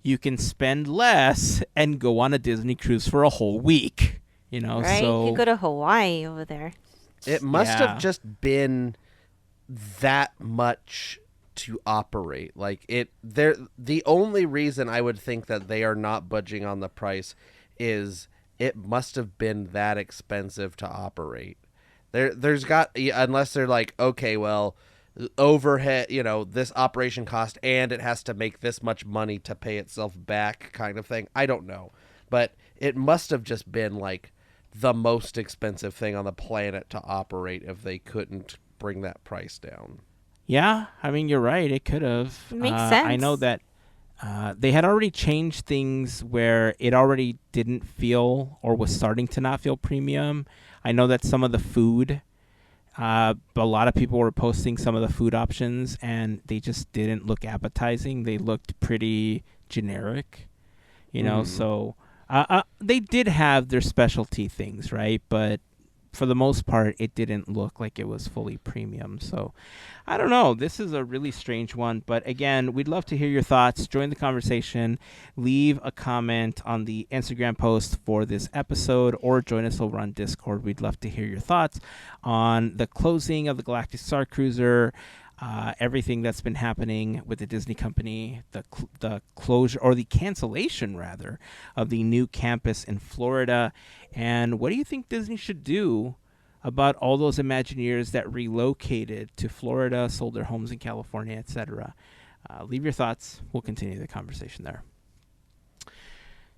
you can spend less and go on a Disney cruise for a whole week. Right? So You go to Hawaii over there. It must have just been that much to operate. Like the only reason I would think that they are not budging on the price is it must have been that expensive to operate. There's got, unless they're like, okay, well, overhead, this operation cost, and it has to make this much money to pay itself back, kind of thing. I don't know, but it must have just been like the most expensive thing on the planet to operate if they couldn't bring that price down. Yeah, I mean, you're right. It could have. Makes sense. I know that they had already changed things where it already didn't feel or was starting to not feel premium. I know that some of the food, a lot of people were posting some of the food options, and they just didn't look appetizing. They looked pretty generic, so they did have their specialty things, right? But for the most part, it didn't look like it was fully premium. So I don't know. This is a really strange one. But again, we'd love to hear your thoughts. Join the conversation. Leave a comment on the Instagram post for this episode, or join us over on Discord. We'd love to hear your thoughts on the closing of the Galactic Starcruiser, everything that's been happening with the Disney company, the closure, or the cancellation rather, of the new campus in Florida. And what do you think Disney should do about all those Imagineers that relocated to Florida, sold their homes in California, etc.? Leave your thoughts. We'll continue the conversation there.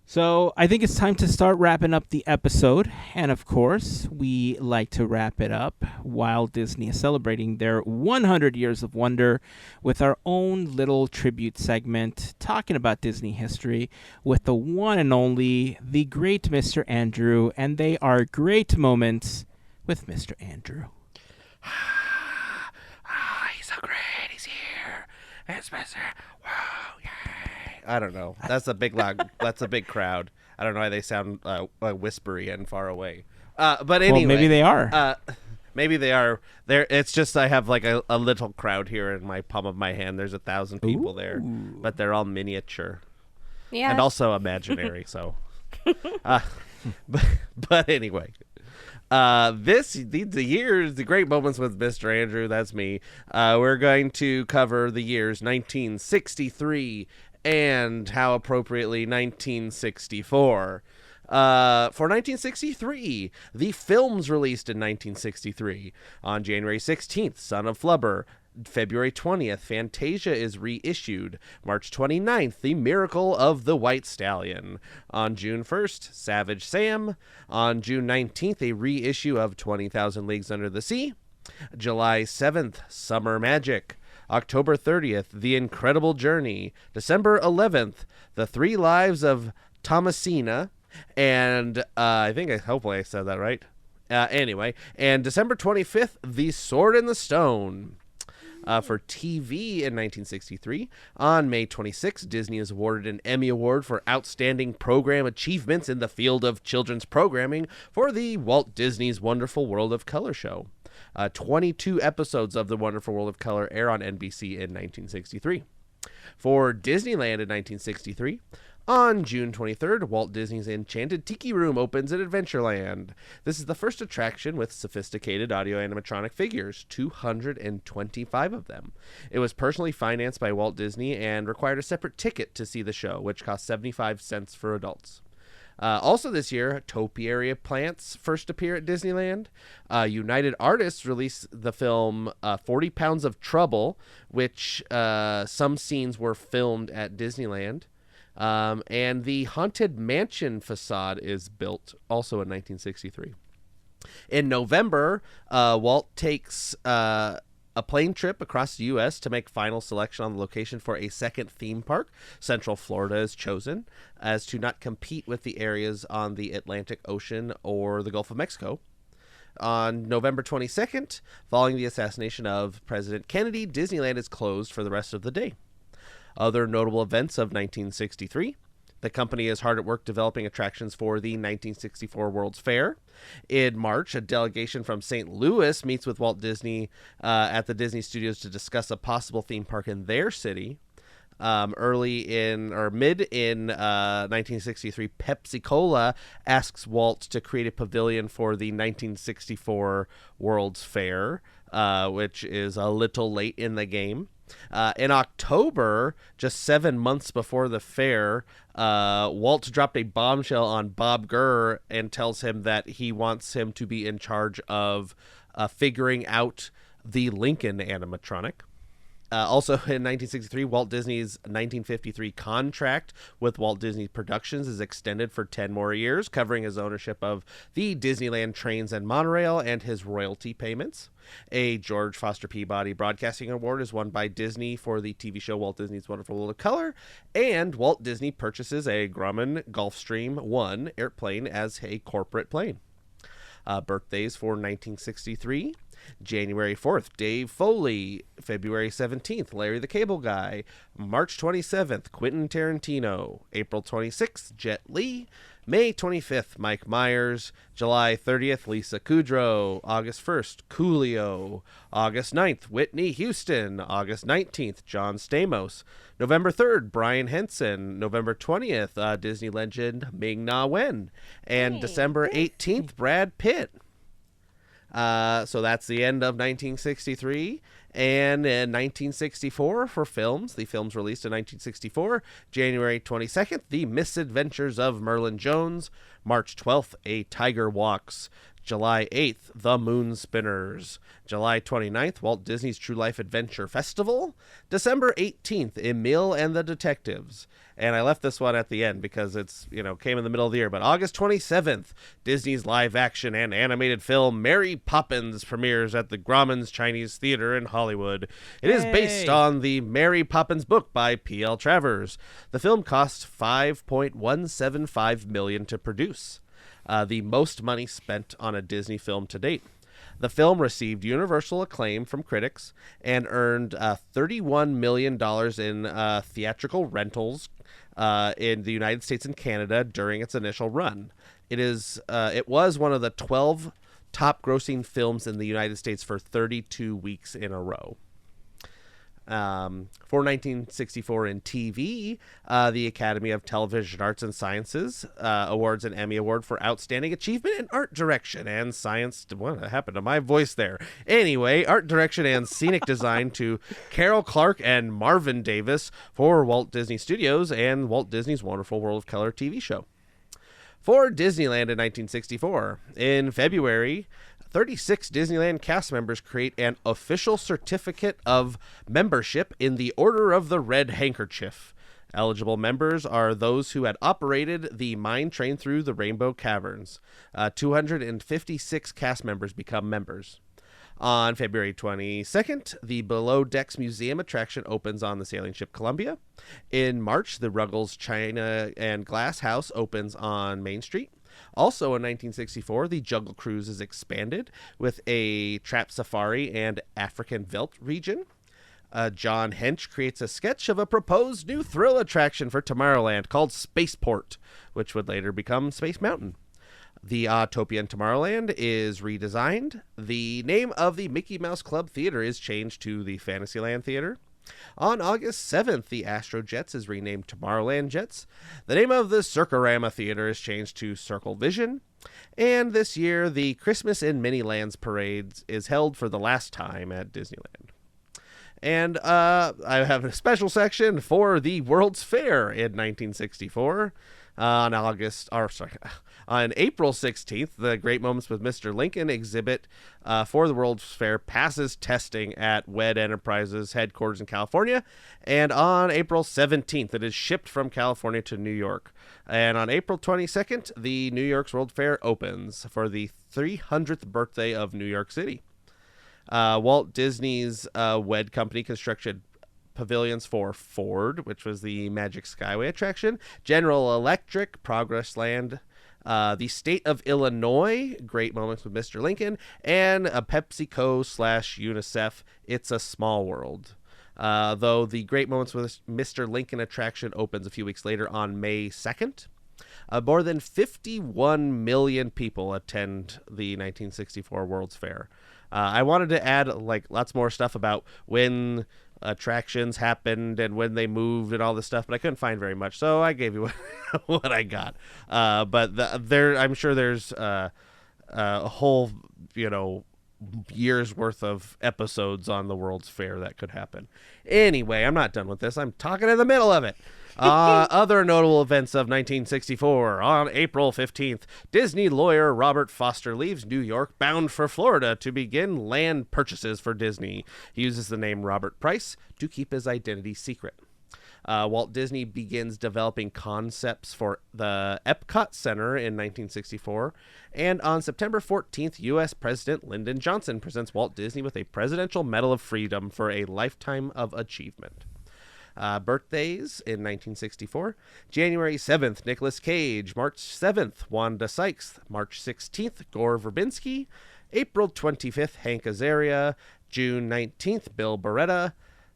So I think it's time to start wrapping up the episode. And of course, we like to wrap it up while Disney is celebrating their 100 years of wonder with our own little tribute segment talking about Disney history with the one and only, the great Mr. Andrew. And they are great moments with Mr. Andrew. He's so great. He's here. It's Mr. Wow, yay. I don't know. That's a big that's a big crowd. I don't know why they sound whispery and far away. But anyway, well, maybe they are. Maybe they are. There. It's just I have like a little crowd here in my palm of my hand. There's 1,000 people there, but they're all miniature. Yeah. And also imaginary. So, but anyway. The great moments with Mr. Andrew, that's me. We're going to cover the years 1963 and, how appropriately, 1964. For 1963, the films released in 1963. On January 16th, Son of Flubber. February 20th, Fantasia is reissued. March 29th, The Miracle of the White Stallion. On June 1st, Savage Sam. On June 19th, a reissue of 20,000 Leagues Under the Sea. July 7th, Summer Magic. October 30th, The Incredible Journey. December 11th, The 3 Lives of Thomasina. And hopefully I said that right. Anyway, and December 25th, The Sword in the Stone. For TV in 1963. On May 26, Disney is awarded an Emmy Award for Outstanding Program Achievements in the Field of Children's Programming for the Walt Disney's Wonderful World of Color show. 22 episodes of The Wonderful World of Color air on NBC in 1963. For Disneyland in 1963, on June 23rd, Walt Disney's Enchanted Tiki Room opens at Adventureland. This is the first attraction with sophisticated audio animatronic figures, 225 of them. It was personally financed by Walt Disney and required a separate ticket to see the show, which cost 75 cents for adults. Also this year, topiary plants first appear at Disneyland. United Artists released the film 40 Pounds of Trouble, which some scenes were filmed at Disneyland. And the Haunted Mansion facade is built also in 1963. In November, Walt takes a plane trip across the U.S. to make final selection on the location for a second theme park. Central Florida is chosen as to not compete with the areas on the Atlantic Ocean or the Gulf of Mexico. On November 22nd, following the assassination of President Kennedy, Disneyland is closed for the rest of the day. Other notable events of 1963. The company is hard at work developing attractions for the 1964 World's Fair. In March, a delegation from St. Louis meets with Walt Disney at the Disney Studios to discuss a possible theme park in their city. Mid in 1963, Pepsi-Cola asks Walt to create a pavilion for the 1964 World's Fair, which is a little late in the game. In October, just 7 months before the fair, Walt dropped a bombshell on Bob Gurr and tells him that he wants him to be in charge of figuring out the Lincoln animatronic. Also in 1963, Walt Disney's 1953 contract with Walt Disney Productions is extended for 10 more years, covering his ownership of the Disneyland trains and monorail and his royalty payments. A George Foster Peabody Broadcasting Award is won by Disney for the TV show Walt Disney's Wonderful World of Color, and Walt Disney purchases a Grumman Gulfstream 1 airplane as a corporate plane. Birthdays for 1963. January 4th, Dave Foley. February 17th, Larry the Cable Guy. March 27th, Quentin Tarantino. April 26th, Jet Li. May 25th, Mike Myers. July 30th, Lisa Kudrow. August 1st, Coolio. August 9th, Whitney Houston. August 19th, John Stamos. November 3rd, Brian Henson. November 20th, Disney legend Ming-Na Wen. And December 18th, Brad Pitt. So that's the end of 1963. And in 1964 for films, the films released in 1964, January 22nd, The Misadventures of Merlin Jones. March 12th, A Tiger Walks. July 8th, The Moon Spinners. July 29th, Walt Disney's True Life Adventure Festival. December 18th, Emil and the Detectives. And I left this one at the end because it's, came in the middle of the year. But August 27th, Disney's live action and animated film Mary Poppins premieres at the Grauman's Chinese Theater in Hollywood. It is based on the Mary Poppins book by P.L. Travers. The film cost $5.175 million to produce. The most money spent on a Disney film to date. The film received universal acclaim from critics and earned $31 million in theatrical rentals in the United States and Canada during its initial run. It was one of the 12 top-grossing films in the United States for 32 weeks in a row. For 1964 in TV, the Academy of Television Arts and Sciences awards an Emmy Award for Outstanding Achievement in Art Direction and Science. What happened to my voice there? Anyway, Art Direction and Scenic Design to Carol Clark and Marvin Davis for Walt Disney Studios and Walt Disney's Wonderful World of Color TV show. For Disneyland in 1964, in February, 36 Disneyland cast members create an official certificate of membership in the Order of the Red Handkerchief. Eligible members are those who had operated the mine train through the Rainbow Caverns. 256 cast members become members. On February 22nd, the Below Decks Museum attraction opens on the sailing ship Columbia. In March, the Ruggles China and Glass House opens on Main Street. Also in 1964, the Jungle Cruise is expanded with a Trap Safari and African Veldt region. John Hench creates a sketch of a proposed new thrill attraction for Tomorrowland called Spaceport, which would later become Space Mountain. The Autopian Tomorrowland is redesigned. The name of the Mickey Mouse Club Theater is changed to the Fantasyland Theater. On August 7th, the Astro Jets is renamed Tomorrowland Jets. The name of the Circorama Theater is changed to Circle Vision. And this year, the Christmas in Minilands Parade is held for the last time at Disneyland. And I have a special section for the World's Fair in 1964. On April 16th, the Great Moments with Mr. Lincoln exhibit for the World's Fair passes testing at WED Enterprises headquarters in California. And on April 17th, it is shipped from California to New York. And on April 22nd, the New York's World Fair opens for the 300th birthday of New York City. Walt Disney's WED company constructed pavilions for Ford, which was the Magic Skyway attraction, General Electric, Progress Land, the state of Illinois, Great Moments with Mr. Lincoln, and a PepsiCo/UNICEF, It's a Small World. Though the Great Moments with Mr. Lincoln attraction opens a few weeks later on May 2nd. More than 51 million people attend the 1964 World's Fair. I wanted to add lots more stuff about when attractions happened and when they moved and all this stuff, but I couldn't find very much, so I gave you what I got. But I'm sure there's a whole years worth of episodes on the World's Fair that could happen. Anyway, I'm not done with this. I'm talking in the middle of it. Other notable events of 1964. On April 15th, Disney lawyer Robert Foster leaves New York bound for Florida to begin land purchases for Disney. He uses the name Robert Price to keep his identity secret. Walt Disney begins developing concepts for the Epcot Center in 1964. And on September 14th, U.S. President Lyndon Johnson presents Walt Disney with a Presidential Medal of Freedom for a lifetime of achievement. Birthdays in 1964. January 7th, Nicolas Cage. March 7th, Wanda Sykes. March 16th, Gore Verbinski. April 25th, Hank Azaria. June 19th, Bill Beretta.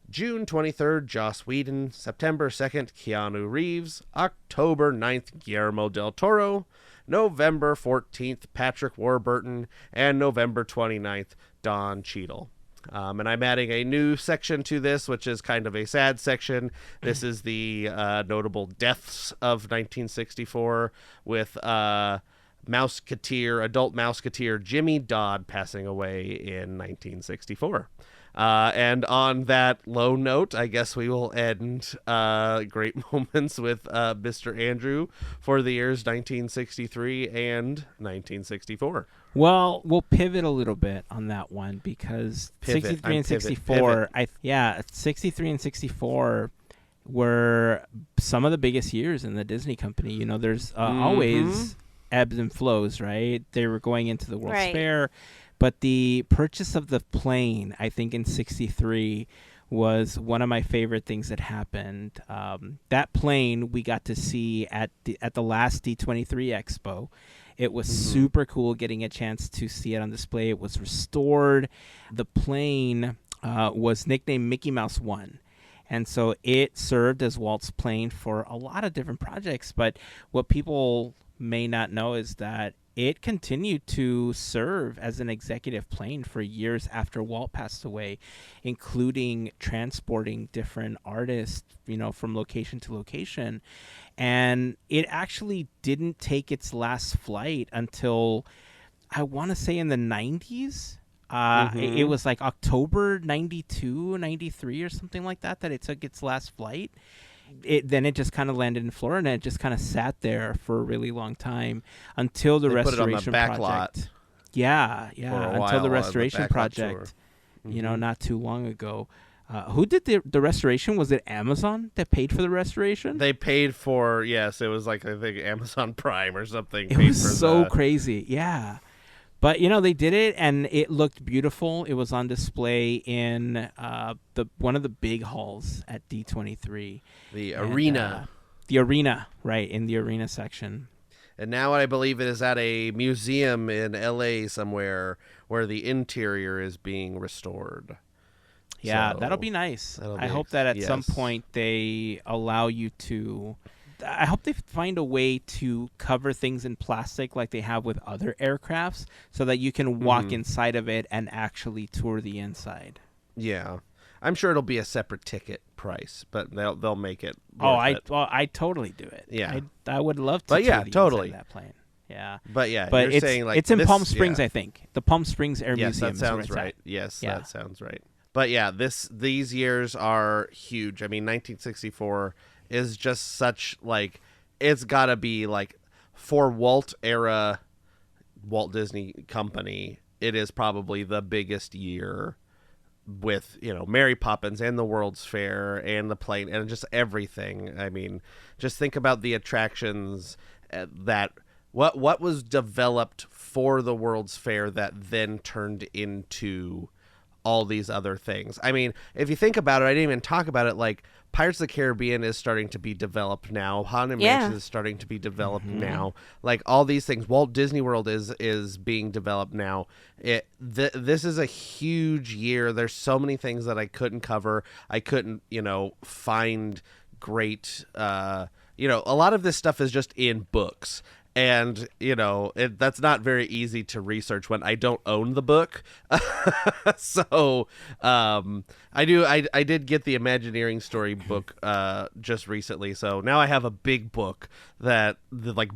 June 23rd, Joss Whedon. September 2nd, Keanu Reeves. October 9th, Guillermo del Toro. November 14th, Patrick Warburton. And November 29th, Don Cheadle. And I'm adding a new section to this, which is kind of a sad section. This is the notable deaths of 1964 with adult Mouseketeer Jimmy Dodd passing away in 1964. And on that low note, I guess we will end great moments with Mr. Andrew for the years 1963 and 1964. Well, we'll pivot a little bit on that one because 63 and 64, 63 and 64 were some of the biggest years in the Disney company. You know, there's always ebbs and flows, right? They were going into the World's Fair, but the purchase of the plane, I think in 63, was one of my favorite things that happened. That plane we got to see at the last D23 Expo. It was super cool getting a chance to see it on display. It was restored. The plane was nicknamed Mickey Mouse 1. And so it served as Walt's plane for a lot of different projects. But what people may not know is that it continued to serve as an executive plane for years after Walt passed away, including transporting different artists, you know, from location to location. And it actually didn't take its last flight until, I want to say, in the 90s. It was like October 92, 93 or something like that it took its last flight. Then it just kind of landed in Florida, and it just kind of sat there for a really long time until the restoration project. Until the restoration project, you know, not too long ago. Who did the restoration? Was it Amazon that paid for the restoration? They paid for, yes, it was like, I think, Amazon Prime or something. It was so crazy, yeah. But, you know, they did it, and it looked beautiful. It was on display in one of the big halls at D23. The arena. The arena, right, in the arena section. And now I believe it is at a museum in L.A. somewhere where the interior is being restored. Yeah, so, that'll be nice. I hope that at some point they allow you to... I hope they find a way to cover things in plastic like they have with other aircrafts so that you can walk inside of it and actually tour the inside. Yeah. I'm sure it'll be a separate ticket price, but they'll make it. I'd totally do it. Yeah. I would love to tour the inside of that plane. Yeah. But yeah, but you're saying like it's in Palm Springs, I think. The Palm Springs Air Museum. That sounds right. Yes, that sounds right. But yeah, these years are huge. I mean, 1964 is just such, like, it's got to be, like, for Walt Disney Company, it is probably the biggest year with, you know, Mary Poppins and the World's Fair and the plane and just everything. I mean, just think about the attractions that what was developed for the World's Fair that then turned into all these other things. I mean, if you think about it, I didn't even talk about it, like Pirates of the Caribbean is starting to be developed now. Haunted Mansion is starting to be developed now. Like all these things, Walt Disney World is being developed now. This is a huge year. There's so many things that I couldn't cover. I couldn't, you know, find great, you know, a lot of this stuff is just in books. And, you know, that's not very easy to research when I don't own the book. So I did get the Imagineering story book just recently. So now I have a big book, the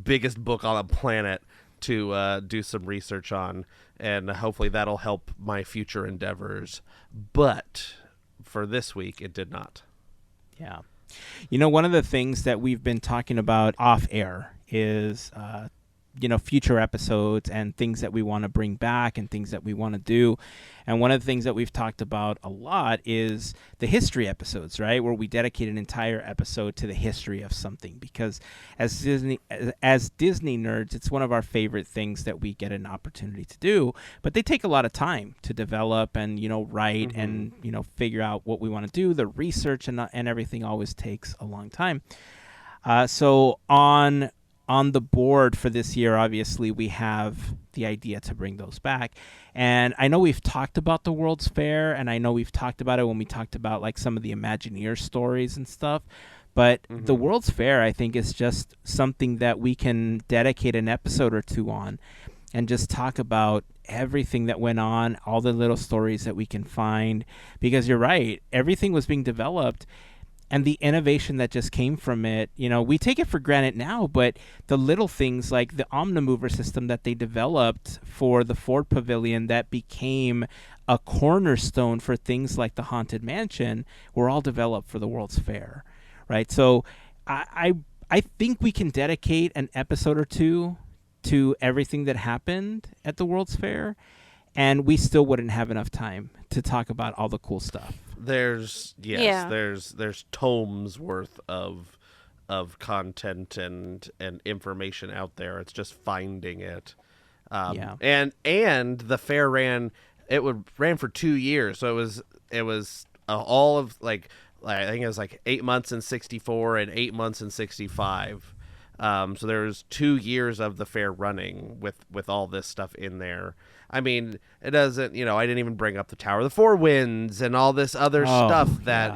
biggest book on the planet to do some research on. and hopefully that'll help my future endeavors. But for this week, it did not. Yeah. One of the things that we've been talking about off air is, future episodes and things that we want to bring back and things that we want to do. And one of the things that we've talked about a lot is the history episodes, right? Where we dedicate an entire episode to the history of something, because as Disney nerds, it's one of our favorite things that we get an opportunity to do, but they take a lot of time to develop and, write and, figure out what we want to do. The research and everything always takes a long time. So on the board for this year, obviously, we have the idea to bring those back. And I know we've talked about the World's Fair, and I know we've talked about it when we talked about like some of the Imagineer stories and stuff. But the World's Fair, I think, is just something that we can dedicate an episode or two on and just talk about everything that went on, all the little stories that we can find. Because you're right, everything was being developed. And the innovation that just came from it, we take it for granted now, but the little things like the Omnimover system that they developed for the Ford Pavilion that became a cornerstone for things like the Haunted Mansion were all developed for the World's Fair, right? So I think we can dedicate an episode or two to everything that happened at the World's Fair, and we still wouldn't have enough time to talk about all the cool stuff. There's tomes worth of content and information out there. It's just finding it. And the fair ran for 2 years, so it was all of like I think it was like 8 months in 64 and 8 months in 65. So there's 2 years of the fair running with all this stuff in there. I mean, it doesn't, I didn't even bring up the Tower of the Four Winds and all this other stuff that,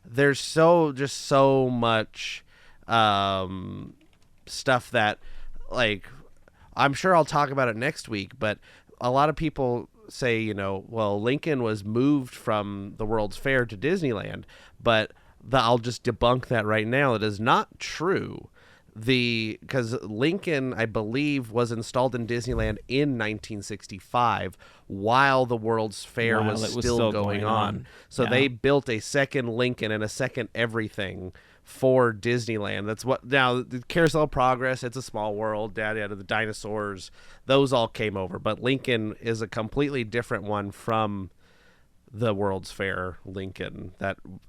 there's so much stuff that, like, I'm sure I'll talk about it next week, but a lot of people say, well, Lincoln was moved from the World's Fair to Disneyland, but I'll just debunk that right now. It is not true. Because Lincoln, I believe, was installed in Disneyland in 1965 while the World's Fair was still going on. So they built a second Lincoln and a second everything for Disneyland. That's what now the Carousel of Progress, It's a Small World, the dinosaurs, those all came over. But Lincoln is a completely different one from the World's Fair Lincoln.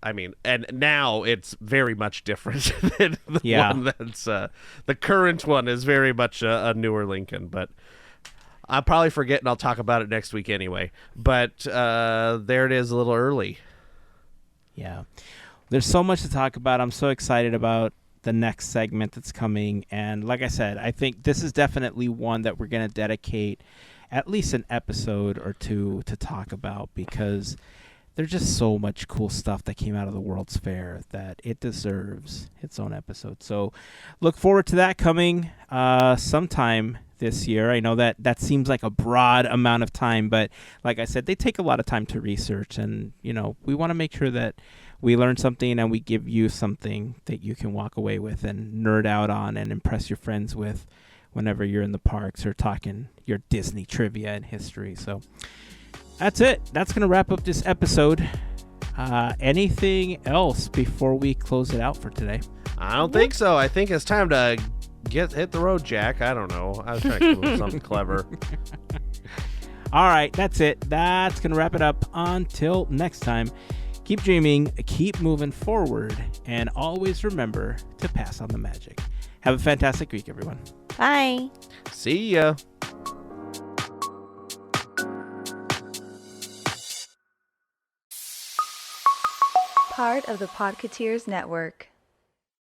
And now it's very much different than the one that's the current one is very much a newer Lincoln, but I'll probably forget and I'll talk about it next week anyway. But there it is, a little early. Yeah, there's so much to talk about. I'm so excited about the next segment that's coming, and like I said, I think this is definitely one that we're going to dedicate at least an episode or two to talk about, because there's just so much cool stuff that came out of the World's Fair that it deserves its own episode. So look forward to that coming sometime this year. I know that seems like a broad amount of time, but like I said, they take a lot of time to research, and we want to make sure that we learn something and we give you something that you can walk away with and nerd out on and impress your friends with whenever you're in the parks or talking your Disney trivia and history. So that's it. That's going to wrap up this episode. Anything else before we close it out for today? I don't think so. I think it's time to hit the road, Jack. I don't know. I was trying to come up with something clever. All right. That's it. That's going to wrap it up. Until next time, keep dreaming, keep moving forward, and always remember to pass on the magic. Have a fantastic week, everyone. Bye. See ya. Part of the Podketeers Network.